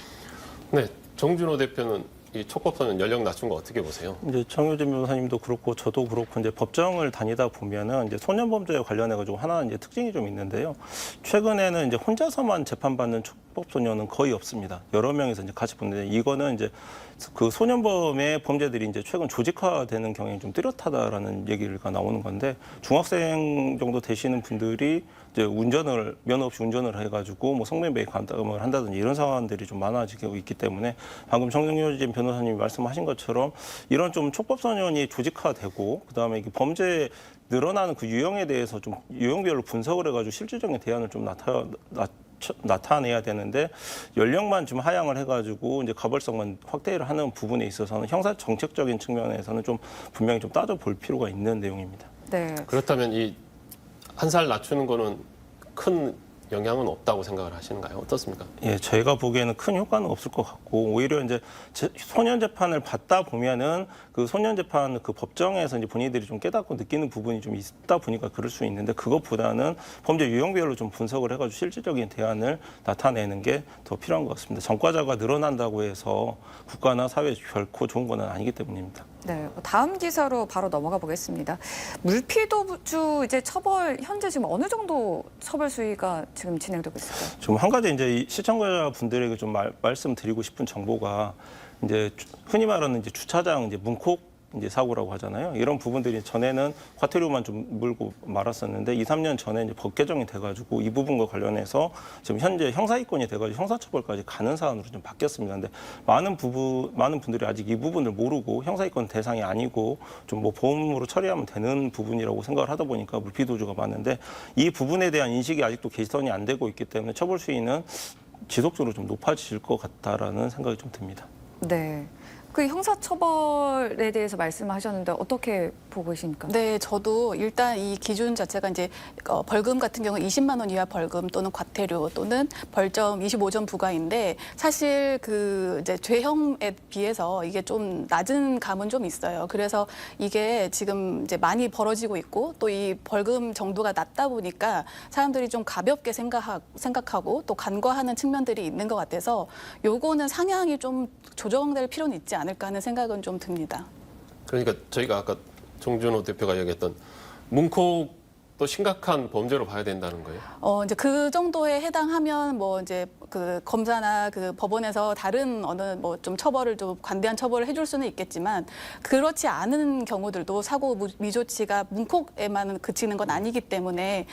S1: 네, 정준호 대표는 이 촉법소년 연령 낮춘 거 어떻게 보세요?
S3: 이제 정효진 변호사님도 그렇고 저도 그렇고 이제 법정을 다니다 보면은 이제 소년 범죄에 관련해 가지고 하나 이제 특징이 좀 있는데요. 최근에는 이제 혼자서만 재판받는 촉법소년은 거의 없습니다. 여러 명이서 이제 같이 보는데 이거는 이제 그 소년범의 범죄들이 이제 최근 조직화되는 경향이 좀 뚜렷하다라는 얘기가 나오는 건데 중학생 정도 되시는 분들이 이제 면허 없이 운전을 해가지고 뭐 성매매 감담을 한다든지 이런 상황들이 좀 많아지고 있기 때문에 방금 정효진 변호사님이 말씀하신 것처럼 이런 좀 촉법소년이 조직화되고 그다음에 이게 범죄 늘어나는 그 유형에 대해서 좀 유형별로 분석을 해가지고 실질적인 대안을 좀 나타내야 되는데 연령만 좀 하향을 해가지고 이제 가벌성만 확대를 하는 부분에 있어서는 형사 정책적인 측면에서는 좀 분명히 좀 따져볼 필요가 있는 내용입니다.
S2: 네.
S1: 그렇다면 이 한 살 낮추는 거는 큰 영향은 없다고 생각을 하시는가요? 어떻습니까?
S3: 예, 저희가 보기에는 큰 효과는 없을 것 같고 오히려 이제 소년 재판을 받다 보면은 그 소년 재판 그 법정에서 이제 본인들이 좀 깨닫고 느끼는 부분이 좀 있다 보니까 그럴 수 있는데 그것보다는 범죄 유형별로 좀 분석을 해가지고 실질적인 대안을 나타내는 게 더 필요한 것 같습니다. 전과자가 늘어난다고 해서 국가나 사회에 결코 좋은 건 아니기 때문입니다.
S2: 네, 다음 기사로 바로 넘어가 보겠습니다. 물피도주 이제 처벌 현재 지금 어느 정도 처벌 수위가 지금 진행되고 있을까요?
S3: 좀 한 가지 이제 이 시청자분들에게 좀 말씀드리고 싶은 정보가 이제 흔히 말하는 이제 주차장 이제 문콕 이제 사고라고 하잖아요. 이런 부분들이 전에는 과태료만 좀 물고 말았었는데 2, 3년 전에 이제 법 개정이 돼가지고 이 부분과 관련해서 지금 현재 형사이권이 돼가지고 형사처벌까지 가는 사안으로 좀 바뀌었습니다. 근데 많은 분들이 아직 이 부분을 모르고 형사이권 대상이 아니고 좀 뭐 보험으로 처리하면 되는 부분이라고 생각을 하다 보니까 물피도주가 많은데 이 부분에 대한 인식이 아직도 개선이 안 되고 있기 때문에 처벌 수위는 지속적으로 좀 높아질 것 같다라는 생각이 좀 듭니다.
S2: 네. 그 형사처벌에 대해서 말씀하셨는데 어떻게 보고 계십니까?
S6: 네, 저도 일단 이 기준 자체가 이제 벌금 같은 경우 20만 원 이하 벌금 또는 과태료 또는 벌점 25점 부과인데 사실 그 이제 죄형에 비해서 이게 좀 낮은 감은 좀 있어요. 그래서 이게 지금 이제 많이 벌어지고 있고 또 이 벌금 정도가 낮다 보니까 사람들이 좀 가볍게 생각하고 또 간과하는 측면들이 있는 것 같아서 요거는 상향이 좀 조정될 필요는 있지 않을까 하는 생각은 좀 듭니다.
S1: 그러니까 저희가 아까 정준호 대표가 얘기했던 문콕도 심각한 범죄로 봐야 된다는 거예요.
S6: 이제 그 정도에 해당하면 뭐 이제 그 검사나 그 법원에서 다른 어느 뭐 좀 처벌을 좀 관대한 처벌을 해줄 수는 있겠지만 그렇지 않은 경우들도 사고 미조치가 문콕에만 그치는 건 아니기 때문에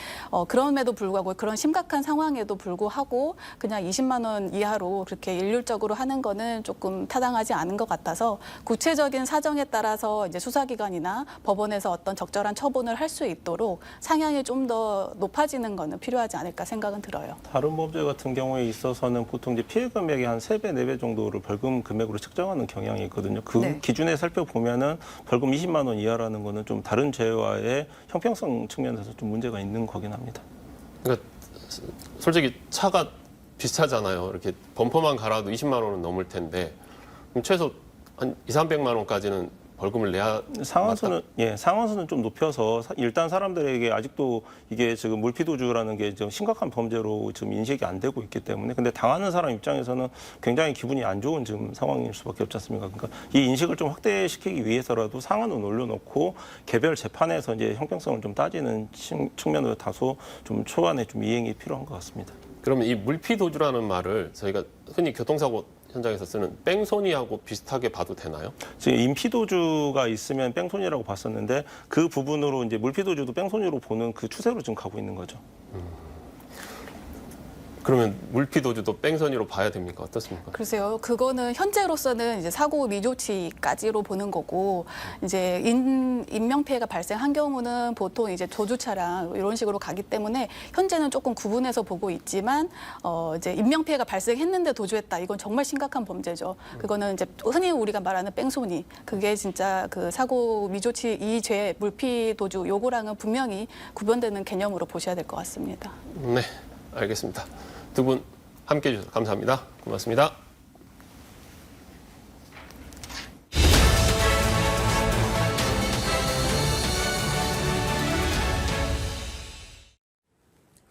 S6: 그럼에도 불구하고 그런 심각한 상황에도 불구하고 그냥 20만 원 이하로 그렇게 일률적으로 하는 거는 조금 타당하지 않은 것 같아서 구체적인 사정에 따라서 이제 수사기관이나 법원에서 어떤 적절한 처분을 할 수 있도록 상향이 좀 더 높아지는 거는 필요하지 않을까 생각은 들어요.
S3: 다른 범죄 같은 경우에 있어서는 보통 이제 피해 금액의 한 3배, 4배 정도를 벌금 금액으로 측정하는 경향이 있거든요. 그
S2: 네.
S3: 기준에 살펴보면은 벌금 20만 원 이하라는 거는 좀 다른 죄와의 형평성 측면에서 좀 문제가 있는 거긴 합니다.
S1: 그러니까 솔직히 차가 비싸잖아요. 이렇게 범퍼만 갈아도 20만 원은 넘을 텐데 그럼 최소 한 2, 300만 원까지는 벌금을 내야
S3: 상한선은 좀 높여서 일단 사람들에게 아직도 이게 지금 물피도주라는 게 좀 심각한 범죄로 지금 인식이 안 되고 있기 때문에 근데 당하는 사람 입장에서는 굉장히 기분이 안 좋은 지금 상황일 수밖에 없지 않습니까? 그러니까 이 인식을 좀 확대시키기 위해서라도 상한은 올려놓고 개별 재판에서 이제 형평성을 좀 따지는 측면으로 다소 좀 초반에 좀 이행이 필요한 것 같습니다.
S1: 그러면 이 물피도주라는 말을 저희가 흔히 교통사고 현장에서 쓰는 뺑소니하고 비슷하게 봐도 되나요?
S3: 지금 인피도주가 있으면 뺑소니라고 봤었는데 그 부분으로 이제 물피도주도 뺑소니로 보는 그 추세로 지금 가고 있는 거죠.
S1: 그러면 물피도주도 뺑소니로 봐야 됩니까? 어떻습니까?
S6: 글쎄요, 그거는 현재로서는 이제 사고 미조치까지로 보는 거고, 이제 인명피해가 발생한 경우는 보통 이제 조주 차량 이런 식으로 가기 때문에 현재는 조금 구분해서 보고 있지만, 이제 인명피해가 발생했는데 도주했다. 이건 정말 심각한 범죄죠. 그거는 이제 흔히 우리가 말하는 뺑소니. 그게 진짜 그 사고 미조치 이 죄 물피도주 요거랑은 분명히 구분되는 개념으로 보셔야 될 것 같습니다.
S1: 네. 알겠습니다. 두 분 함께해 주셔서 감사합니다. 고맙습니다.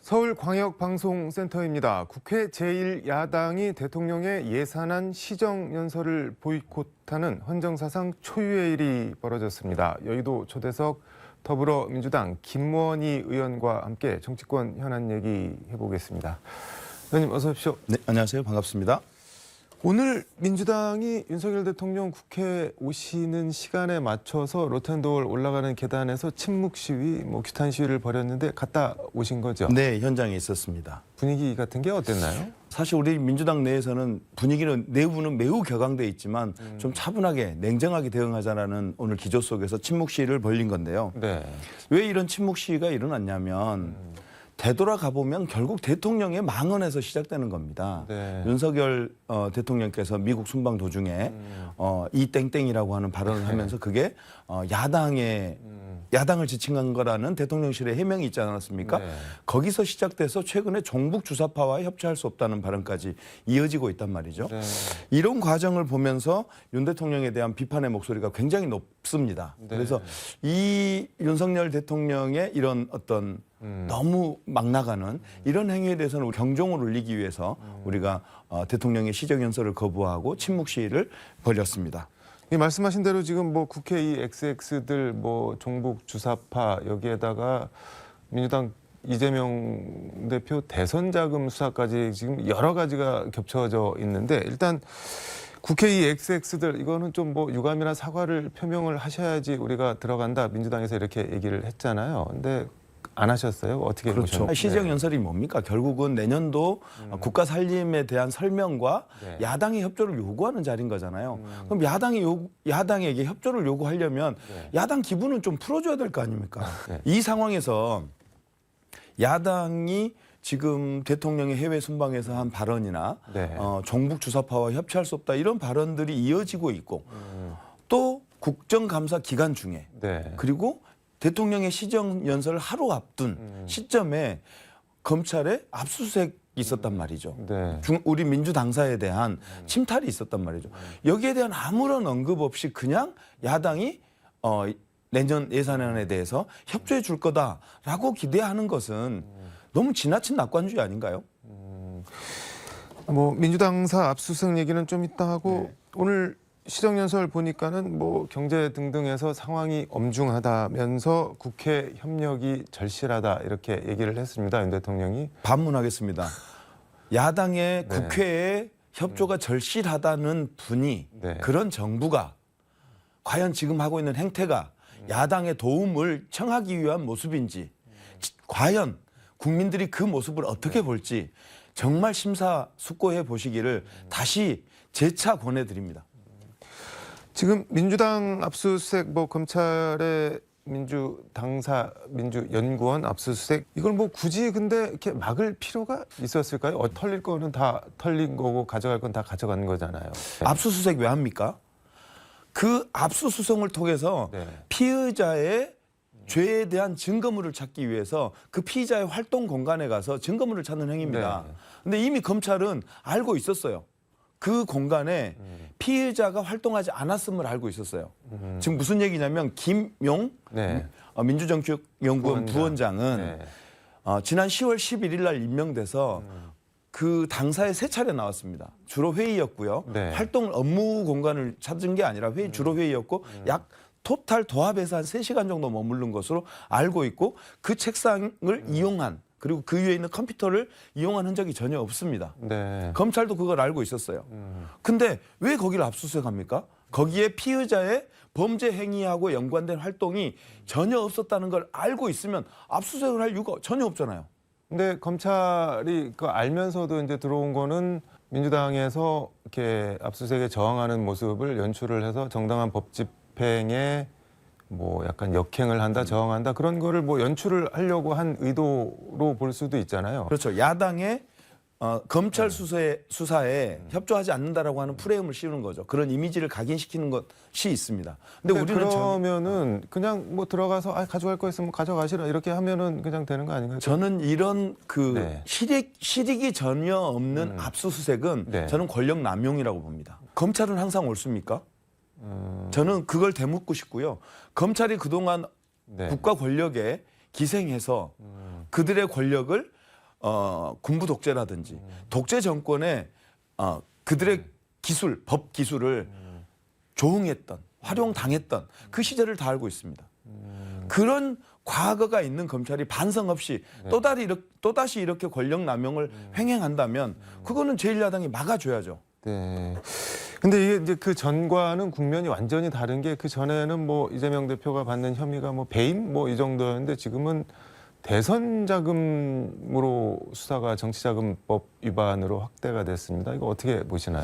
S8: 서울광역방송센터입니다. 국회 제1야당이 대통령의 예산안 시정연설을 보이콧하는 헌정사상 초유의 일이 벌어졌습니다. 여의도 초대석 더불어민주당 김무원희 의원과 함께 정치권 현안 얘기 해보겠습니다. 의원님 어서 오십시오.
S9: 네, 안녕하세요. 반갑습니다.
S8: 오늘 민주당이 윤석열 대통령 국회 오시는 시간에 맞춰서 로텐도어 올라가는 계단에서 침묵 시위, 규탄 시위를 벌였는데 갔다 오신 거죠?
S9: 네, 현장에 있었습니다.
S8: 분위기 같은 게 어땠나요?
S9: 사실 우리 민주당 내에서는 분위기는 내부는 매우 격앙돼 있지만 좀 차분하게 냉정하게 대응하자라는 오늘 기조 속에서 침묵 시위를 벌린 건데요.
S8: 네.
S9: 왜 이런 침묵 시위가 일어났냐면 되돌아가 보면 결국 대통령의 망언에서 시작되는 겁니다.
S8: 네.
S9: 윤석열 대통령께서 미국 순방 도중에 이 땡땡이라고 하는 발언을 하면서 그게 야당을 지칭한 거라는 대통령실의 해명이 있지 않았습니까?
S8: 네.
S9: 거기서 시작돼서 최근에 종북 주사파와 협조할 수 없다는 발언까지 이어지고 있단 말이죠.
S8: 네.
S9: 이런 과정을 보면서 윤 대통령에 대한 비판의 목소리가 굉장히 높습니다.
S8: 네.
S9: 그래서 이 윤석열 대통령의 이런 어떤 너무 막 나가는 이런 행위에 대해서는 경종을 울리기 위해서 우리가 대통령의 시정연설을 거부하고 침묵 시위를 벌였습니다.
S8: 말씀하신 대로 지금 국회 이 XX들 종북 주사파 여기에다가 민주당 이재명 대표 대선 자금 수사까지 지금 여러 가지가 겹쳐져 있는데 일단 국회 이 XX들 이거는 좀 유감이나 사과를 표명을 하셔야지 우리가 들어간다 민주당에서 이렇게 얘기를 했잖아요. 근데 안 하셨어요? 어떻게
S9: 그렇죠.
S8: 보셨나요?
S9: 시정연설이 뭡니까? 결국은 내년도 국가 살림에 대한 설명과
S8: 네.
S9: 야당의 협조를 요구하는 자리인 거잖아요. 그럼 야당에게 협조를 요구하려면
S8: 네.
S9: 야당 기분은 좀 풀어줘야 될 거 아닙니까?
S8: 네.
S9: 이 상황에서 야당이 지금 대통령의 해외 순방에서 한 발언이나
S8: 네.
S9: 종북 주사파와 협치할 수 없다 이런 발언들이 이어지고 있고 또 국정감사 기간 중에
S8: 네.
S9: 그리고 대통령의 시정연설을 하루 앞둔 시점에 검찰에 압수수색이 있었단 말이죠.
S8: 네.
S9: 우리 민주당사에 대한 침탈이 있었단 말이죠. 여기에 대한 아무런 언급 없이 그냥 야당이 내년 예산안에 대해서 협조해 줄 거다라고 기대하는 것은 너무 지나친 낙관주의 아닌가요?
S8: 민주당사 압수수색 얘기는 좀 이따 하고 오늘 시정연설 보니까는 경제 등등에서 상황이 엄중하다면서 국회 협력이 절실하다 이렇게 얘기를 했습니다. 윤 대통령이.
S9: 반문하겠습니다. 야당의
S8: 네.
S9: 국회에 협조가 절실하다는 분이
S8: 네.
S9: 그런 정부가 과연 지금 하고 있는 행태가 야당의 도움을 청하기 위한 모습인지 과연 국민들이 그 모습을 어떻게 볼지 정말 심사숙고해 보시기를 다시 재차 권해드립니다.
S8: 지금 민주당 압수수색 검찰의 민주연구원 압수수색 이걸 굳이 근데 이렇게 막을 필요가 있었을까요? 털릴 거는 다 털린 거고 가져갈 건 다 가져간 거잖아요.
S9: 압수수색 왜 합니까? 그 압수수색을 통해서
S8: 네.
S9: 피의자의 죄에 대한 증거물을 찾기 위해서 그 피의자의 활동 공간에 가서 증거물을 찾는 행위입니다.
S8: 네.
S9: 근데 이미 검찰은 알고 있었어요. 그 공간에 피해자가 활동하지 않았음을 알고 있었어요. 지금 무슨 얘기냐면 김용
S8: 네.
S9: 민주정치연구원 부원장은
S8: 네.
S9: 지난 10월 11일 날 임명돼서 그 당사에 3차례 나왔습니다. 주로 회의였고요.
S8: 네.
S9: 활동 업무 공간을 찾은 게 아니라 주로 회의였고 약 토탈 도합해서 한 3시간 정도 머무른 것으로 알고 있고 그 책상을 이용한 그리고 그 위에 있는 컴퓨터를 이용한 흔적이 전혀 없습니다.
S8: 네.
S9: 검찰도 그걸 알고 있었어요. 근데 왜 거기를 압수수색합니까? 거기에 피의자의 범죄 행위하고 연관된 활동이 전혀 없었다는 걸 알고 있으면 압수수색을 할 이유가 전혀 없잖아요.
S8: 근데 검찰이 알면서도 이제 들어온 거는 민주당에서 이렇게 압수수색에 저항하는 모습을 연출을 해서 정당한 법 집행에 약간 역행을 한다, 저항한다 그런 거를 연출을 하려고 한 의도로 볼 수도 있잖아요.
S9: 그렇죠. 야당의 검찰 수사에 협조하지 않는다라고 하는 프레임을 씌우는 거죠. 그런 이미지를 각인시키는 것이 있습니다. 근데 우리는
S8: 그러면은 그냥 뭐 들어가서 가져갈 거 있으면 가져가시라 이렇게 하면은 그냥 되는 거 아닌가요?
S9: 저는 이런 그
S8: 네.
S9: 실익이 전혀 없는 압수수색은
S8: 네.
S9: 저는 권력 남용이라고 봅니다. 검찰은 항상 옳습니까? 저는 그걸 되묻고 싶고요. 검찰이 그동안
S8: 네.
S9: 국가 권력에 기생해서 그들의 권력을 군부 독재라든지 독재 정권의 그들의 기술, 법 기술을 조응했던, 활용당했던 그 시절을 다 알고 있습니다. 그런 과거가 있는 검찰이 반성 없이 또다시 이렇게 권력 남용을 횡행한다면 그거는 제1야당이 막아줘야죠.
S8: 네. 근데 이게 이제 그 전과는 국면이 완전히 다른 게 그 전에는 뭐 이재명 대표가 받는 혐의가 뭐 배임 뭐 이 정도였는데 지금은 대선 자금으로 수사가 정치자금법 위반으로 확대가 됐습니다. 이거 어떻게 보시나요?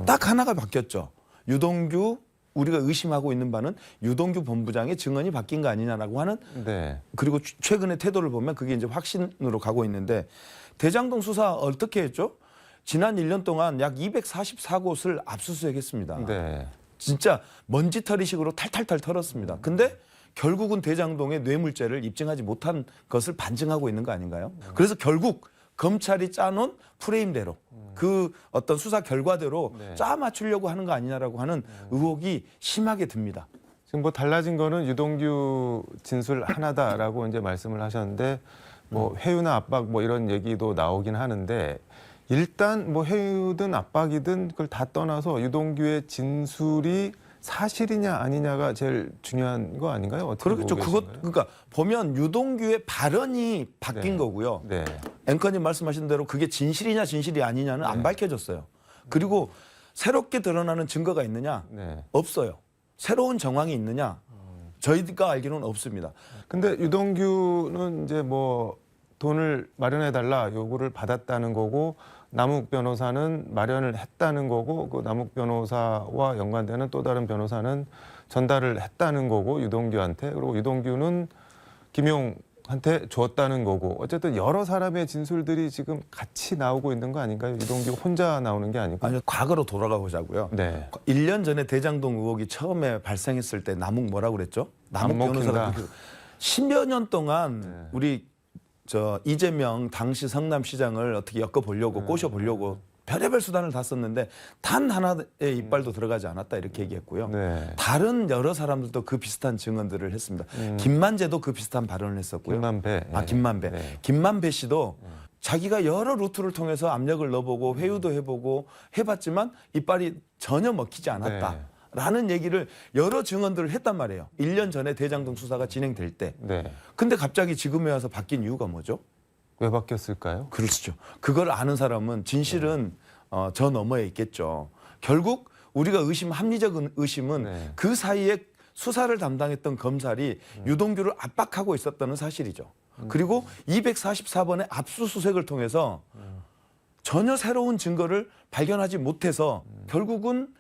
S9: 딱 하나가 바뀌었죠. 유동규 우리가 의심하고 있는 바는 유동규 본부장의 증언이 바뀐 거 아니냐라고 하는
S8: 네.
S9: 그리고 최근의 태도를 보면 그게 이제 확신으로 가고 있는데 대장동 수사 어떻게 했죠? 지난 1년 동안 약 244곳을 압수수색했습니다.
S8: 네.
S9: 진짜 먼지털이식으로 탈탈탈 털었습니다. 근데 결국은 대장동의 뇌물죄를 입증하지 못한 것을 반증하고 있는 거 아닌가요? 그래서 결국 검찰이 짜놓은 프레임대로 그 어떤 수사 결과대로
S8: 네.
S9: 짜 맞추려고 하는 거 아니냐라고 하는 의혹이 심하게 듭니다.
S8: 지금 뭐 달라진 거는 유동규 진술 하나다라고 이제 말씀을 하셨는데 뭐 회유나 압박 뭐 이런 얘기도 나오긴 하는데 일단 뭐 회유든 압박이든 그걸 다 떠나서 유동규의 진술이 사실이냐 아니냐가 제일 중요한 거 아닌가요? 어떻게
S9: 그렇겠죠.
S8: 보고 계신가요?
S9: 그러니까 보면 유동규의 발언이 바뀐
S8: 네.
S9: 거고요.
S8: 네.
S9: 앵커님 말씀하신 대로 그게 진실이냐 진실이 아니냐는 안 밝혀졌어요. 그리고 새롭게 드러나는 증거가 있느냐?
S8: 네.
S9: 없어요. 새로운 정황이 있느냐? 저희가 알기로는 없습니다.
S8: 근데 유동규는 이제 뭐 돈을 마련해 달라 요구를 받았다는 거고 남욱 변호사는 마련을 했다는 거고 그 남욱 변호사와 연관되는 또 다른 변호사는 전달을 했다는 거고 유동규한테 그리고 유동규는 김용한테 줬다는 거고 어쨌든 여러 사람의 진술들이 지금 같이 나오고 있는 거 아닌가요? 유동규 혼자 나오는 게 아니고.
S9: 아니요, 과거로 돌아가 보자고요.
S8: 네.
S9: 1년 전에 대장동 의혹이 처음에 발생했을 때 남욱 뭐라고 그랬죠? 남욱
S8: 안 먹힌다.
S9: 변호사가 10여 년 동안 우리 이재명 당시 성남시장을 어떻게 엮어보려고 꼬셔보려고 별의별 수단을 다 썼는데 단 하나의 이빨도 들어가지 않았다 이렇게 얘기했고요.
S8: 네.
S9: 다른 여러 사람들도 그 비슷한 증언들을 했습니다. 김만재도 그 비슷한 발언을 했었고요.
S8: 김만배.
S9: 김만배.
S8: 네.
S9: 김만배 씨도 자기가 여러 루트를 통해서 압력을 넣어보고 회유도 해보고 해봤지만 이빨이 전혀 먹히지 않았다.
S8: 네.
S9: 라는 얘기를 여러 증언들을 했단 말이에요. 1년 전에 대장동 수사가 진행될 때.
S8: 네.
S9: 근데 갑자기 지금에 와서 바뀐 이유가 뭐죠?
S8: 왜 바뀌었을까요?
S9: 그렇죠. 그걸 아는 사람은 진실은 저 너머에 있겠죠. 결국 우리가 합리적 의심은
S8: 네.
S9: 그 사이에 수사를 담당했던 검찰이 유동규를 압박하고 있었다는 사실이죠. 그리고 244번의 압수수색을 통해서 전혀 새로운 증거를 발견하지 못해서 결국은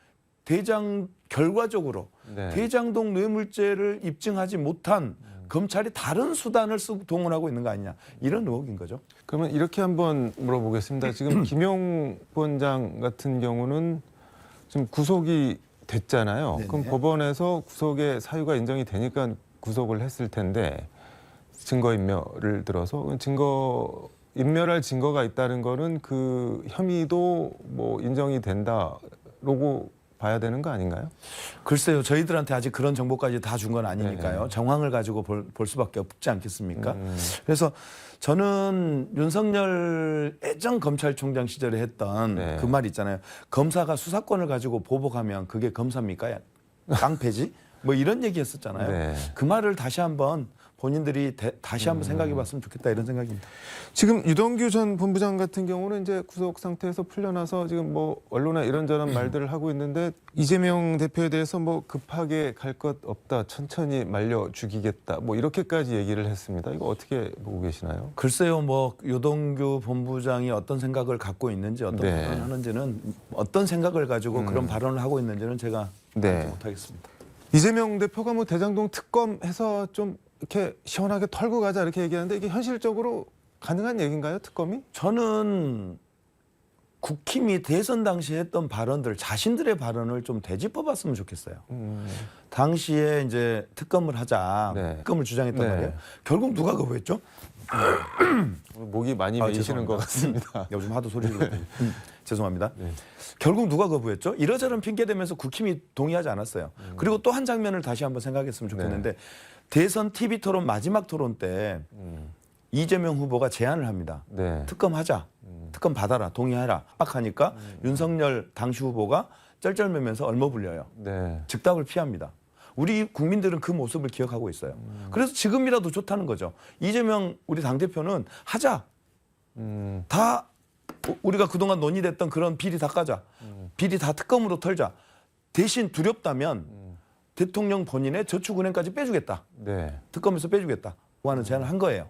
S9: 결과적으로
S8: 네.
S9: 대장동 뇌물죄를 입증하지 못한 검찰이 다른 수단을 동원하고 있는 거 아니냐 이런 의혹인 거죠.
S8: 그러면 이렇게 한번 물어보겠습니다. 지금 김용 본장 같은 경우는 지금 구속이 됐잖아요.
S9: 네네.
S8: 그럼 법원에서 구속의 사유가 인정이 되니까 구속을 했을 텐데 증거인멸을 들어서 인멸할 증거가 있다는 거는 그 혐의도 뭐 인정이 된다라고 봐야 되는 거 아닌가요?
S9: 글쎄요. 저희들한테 아직 그런 정보까지 다 준 건 아니니까요.
S8: 네네.
S9: 정황을 가지고 볼 수밖에 없지 않겠습니까? 그래서 저는 윤석열 예전 검찰총장 시절에 했던
S8: 네.
S9: 그 말 있잖아요. 검사가 수사권을 가지고 보복하면 그게 검사입니까? 깡패지? 뭐 이런 얘기 했었잖아요.
S8: 네.
S9: 그 말을 다시 한번 본인들이 다시 한번 생각해 봤으면 좋겠다 이런 생각입니다.
S8: 지금 유동규 전 본부장 같은 경우는 이제 구속 상태에서 풀려나서 지금 뭐 언론에 이런저런 말들을 하고 있는데 이재명 대표에 대해서 뭐 급하게 갈 것 없다, 천천히 말려 죽이겠다, 뭐 이렇게까지 얘기를 했습니다. 이거 어떻게 보고 계시나요?
S9: 글쎄요, 뭐 유동규 본부장이 어떤 생각을 갖고 있는지 어떤
S8: 네.
S9: 발언을 하는지는 어떤 생각을 가지고 그런 발언을 하고 있는지는 제가
S8: 네.
S9: 알지 못하겠습니다.
S8: 이재명 대표가 뭐 대장동 특검해서 좀 이렇게 시원하게 털고 가자 이렇게 얘기하는데 이게 현실적으로 가능한 얘기인가요, 특검이?
S9: 저는 국힘이 대선 당시에 했던 발언들, 자신들의 발언을 좀 되짚어봤으면 좋겠어요. 당시에 이제 특검을 하자,
S8: 네.
S9: 특검을 주장했단
S8: 네.
S9: 말이에요. 결국 누가 거부했죠?
S1: 목이 많이 메이시는 것 같습니다.
S9: 요즘 하도 소리를 내고. 죄송합니다. 결국 누가 거부했죠? 이러저런 핑계 대면서 국힘이 동의하지 않았어요. 그리고 또 한 장면을 다시 한번 생각했으면 좋겠는데 대선 TV 토론 마지막 토론 때 이재명 후보가 제안을 합니다.
S8: 네.
S9: 특검하자. 특검 받아라. 동의하라. 빡하니까 윤석열 당시 후보가 쩔쩔매면서 얼머불려요.
S8: 네.
S9: 즉답을 피합니다. 우리 국민들은 그 모습을 기억하고 있어요. 그래서 지금이라도 좋다는 거죠. 이재명 우리 당대표는 하자. 다 우리가 그동안 논의됐던 그런 비리 다 까자. 비리 다 특검으로 털자. 대신 두렵다면 대통령 본인의 저축은행까지 빼주겠다.
S8: 네.
S9: 특검에서 빼주겠다. 하는 제안을 한 거예요.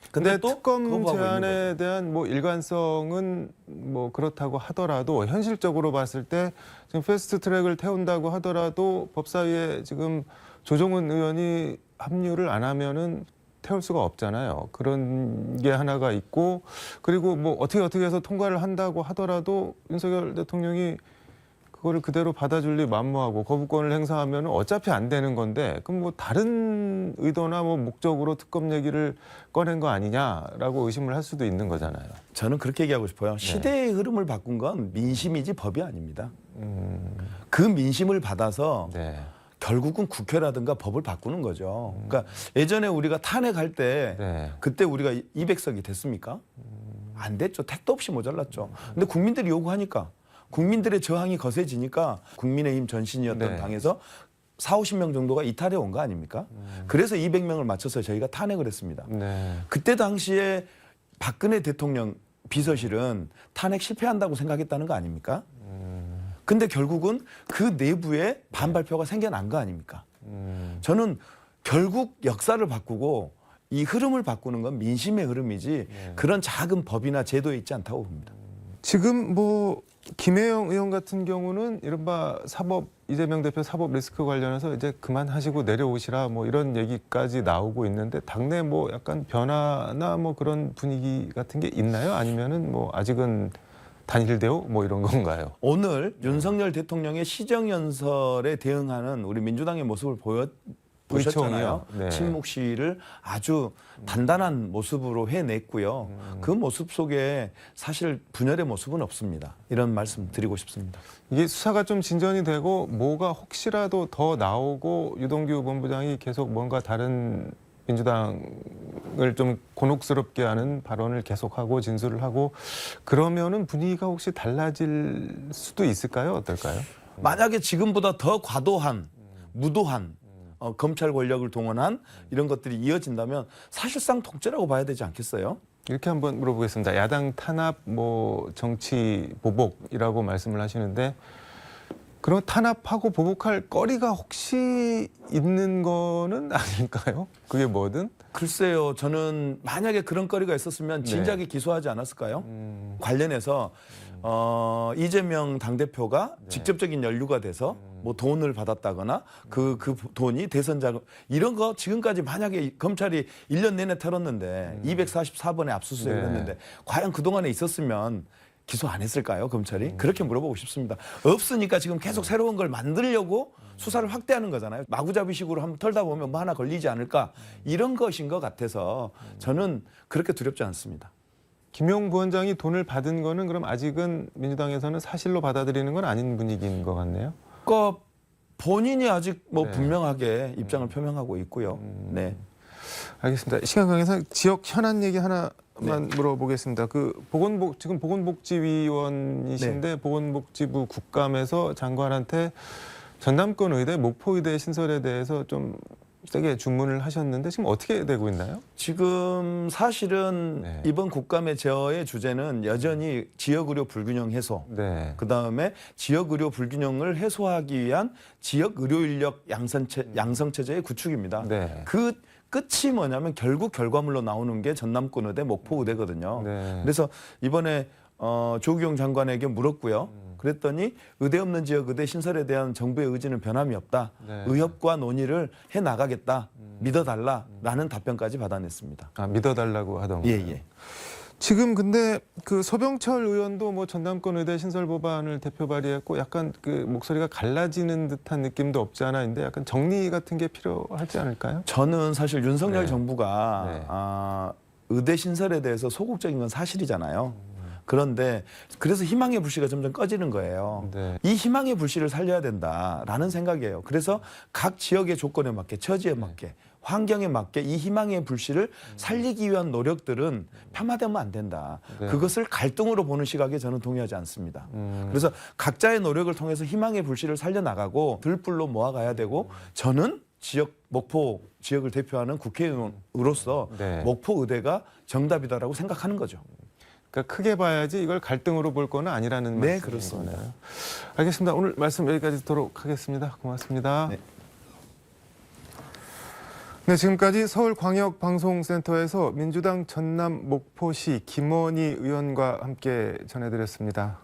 S8: 근데
S9: 또
S8: 특검
S9: 거부하고 있는
S8: 제안에 대한 뭐 일관성은 뭐 그렇다고 하더라도 현실적으로 봤을 때 지금 패스트 트랙을 태운다고 하더라도 법사위에 지금 조정훈 의원이 합류를 안 하면은 태울 수가 없잖아요. 그런 게 하나가 있고 그리고 뭐 어떻게 해서 통과를 한다고 하더라도 윤석열 대통령이 그거를 그대로 받아줄 리 만무하고 거부권을 행사하면 어차피 안 되는 건데 그럼 뭐 다른 의도나 뭐 목적으로 특검 얘기를 꺼낸 거 아니냐라고 의심을 할 수도 있는 거잖아요.
S9: 저는 그렇게 얘기하고 싶어요. 시대의 흐름을 바꾼 건 민심이지 법이 아닙니다. 그 민심을 받아서
S8: 네.
S9: 결국은 국회라든가 법을 바꾸는 거죠. 그러니까 예전에 우리가 탄핵할 때
S8: 네.
S9: 그때 우리가 200석이 됐습니까? 안 됐죠. 택도 없이 모자랐죠. 근데 국민들이 요구하니까 국민들의 저항이 거세지니까 국민의힘 전신이었던
S8: 네.
S9: 당에서 40~50명 정도가 이탈해 온 거 아닙니까? 그래서 200명을 맞춰서 저희가 탄핵을 했습니다.
S8: 네.
S9: 그때 당시에 박근혜 대통령 비서실은 탄핵 실패한다고 생각했다는 거 아닙니까? 근데 결국은 그 내부에 반발표가 생겨난 거 아닙니까? 저는 결국 역사를 바꾸고 이 흐름을 바꾸는 건 민심의 흐름이지 그런 작은 법이나 제도에 있지 않다고 봅니다.
S8: 지금 뭐 김혜영 의원 같은 경우는 이른바 사법 이재명 대표 사법 리스크 관련해서 이제 그만하시고 내려오시라 뭐 이런 얘기까지 나오고 있는데 당내 뭐 약간 변화나 뭐 그런 분위기 같은 게 있나요? 아니면은 뭐 아직은 단일 대우 뭐 이런 건가요?
S9: 오늘 윤석열 대통령의 시정연설에 대응하는 우리 민주당의 모습을 보셨잖아요.
S8: 의총이요? 네.
S9: 침묵 시위를 아주 단단한 모습으로 해냈고요. 그 모습 속에 사실 분열의 모습은 없습니다. 이런 말씀 드리고 싶습니다.
S8: 이게 수사가 좀 진전이 되고 뭐가 혹시라도 더 나오고 유동규 본부장이 계속 뭔가 다른 민주당을 좀 곤혹스럽게 하는 발언을 계속하고 진술을 하고 그러면은 분위기가 혹시 달라질 수도 있을까요? 어떨까요?
S9: 만약에 지금보다 더 과도한, 무도한 검찰 권력을 동원한 이런 것들이 이어진다면 사실상 통째라고 봐야 되지 않겠어요?
S8: 이렇게 한번 물어보겠습니다. 야당 탄압, 뭐 정치 보복이라고 말씀을 하시는데 그럼 탄압하고 보복할 거리가 혹시 있는 거는 아닐까요? 그게 뭐든?
S9: 글쎄요. 저는 만약에 그런 거리가 있었으면 진작에 기소하지 않았을까요? 관련해서 이재명 당대표가 직접적인 연루가 돼서 뭐 돈을 받았다거나 그 돈이 대선 자금 이런 거 지금까지 만약에 검찰이 1년 내내 털었는데 244번에 압수수색을
S8: 네.
S9: 했는데 과연 그동안에 있었으면 기소 안 했을까요, 검찰이? 그렇게 물어보고 싶습니다. 없으니까 지금 계속 새로운 걸 만들려고 수사를 확대하는 거잖아요. 마구잡이식으로 한번 털다 보면 뭐 하나 걸리지 않을까 이런 것인 것 같아서 저는 그렇게 두렵지 않습니다.
S8: 김용 부원장이 돈을 받은 거는 그럼 아직은 민주당에서는 사실로 받아들이는 건 아닌 분위기인 것 같네요.
S9: 그러니까 본인이 아직 뭐
S8: 네.
S9: 분명하게 입장을 표명하고 있고요. 네.
S8: 알겠습니다. 시간 관계상 지역 현안 얘기 하나만 물어보겠습니다. 그 지금 보건복지위원이신데 보건복지부 국감에서 장관한테 전남권 의대, 목포 의대 신설에 대해서 좀 세게 주문을 하셨는데 지금 어떻게 되고 있나요?
S9: 지금 사실은
S8: 네.
S9: 이번 국감의 저의 주제는 여전히 지역의료 불균형 해소.
S8: 네.
S9: 그다음에 지역의료 불균형을 해소하기 위한 지역의료인력 양성체제의 구축입니다.
S8: 네.
S9: 그 끝이 뭐냐면 결국 결과물로 나오는 게 전남권 의대, 목포 의대거든요.
S8: 네.
S9: 그래서 이번에 조규영 장관에게 물었고요. 그랬더니 의대 없는 지역 의대 신설에 대한 정부의 의지는 변함이 없다.
S8: 네.
S9: 의협과 논의를 해나가겠다. 믿어달라라는 답변까지 받아냈습니다.
S8: 아, 믿어달라고 하던 거예요.
S9: 예.
S8: 지금 근데 그 소병철 의원도 뭐 전남권 의대 신설 법안을 대표 발의했고 약간 그 목소리가 갈라지는 듯한 느낌도 없지 않아 있는데 약간 정리 같은 게 필요하지 않을까요?
S9: 저는 사실 윤석열
S8: 네.
S9: 정부가
S8: 네.
S9: 의대 신설에 대해서 소극적인 건 사실이잖아요. 그런데 그래서 희망의 불씨가 점점 꺼지는 거예요.
S8: 네.
S9: 이 희망의 불씨를 살려야 된다라는 생각이에요. 그래서 각 지역의 조건에 맞게, 처지에 맞게, 환경에 맞게 이 희망의 불씨를 살리기 위한 노력들은 폄하되면 안 된다.
S8: 네.
S9: 그것을 갈등으로 보는 시각에 저는 동의하지 않습니다. 그래서 각자의 노력을 통해서 희망의 불씨를 살려나가고 들불로 모아가야 되고 저는 목포 지역을 대표하는 국회의원으로서
S8: 네.
S9: 목포 의대가 정답이다라고 생각하는 거죠.
S8: 그러니까 크게 봐야지 이걸 갈등으로 볼 거는 아니라는
S9: 네,
S8: 말씀인
S9: 그렇습니다.
S8: 거네요. 알겠습니다. 오늘 말씀 여기까지 듣도록 하겠습니다. 고맙습니다.
S9: 네.
S8: 네, 지금까지 서울광역방송센터에서 민주당 전남 목포시 김원희 의원과 함께 전해드렸습니다.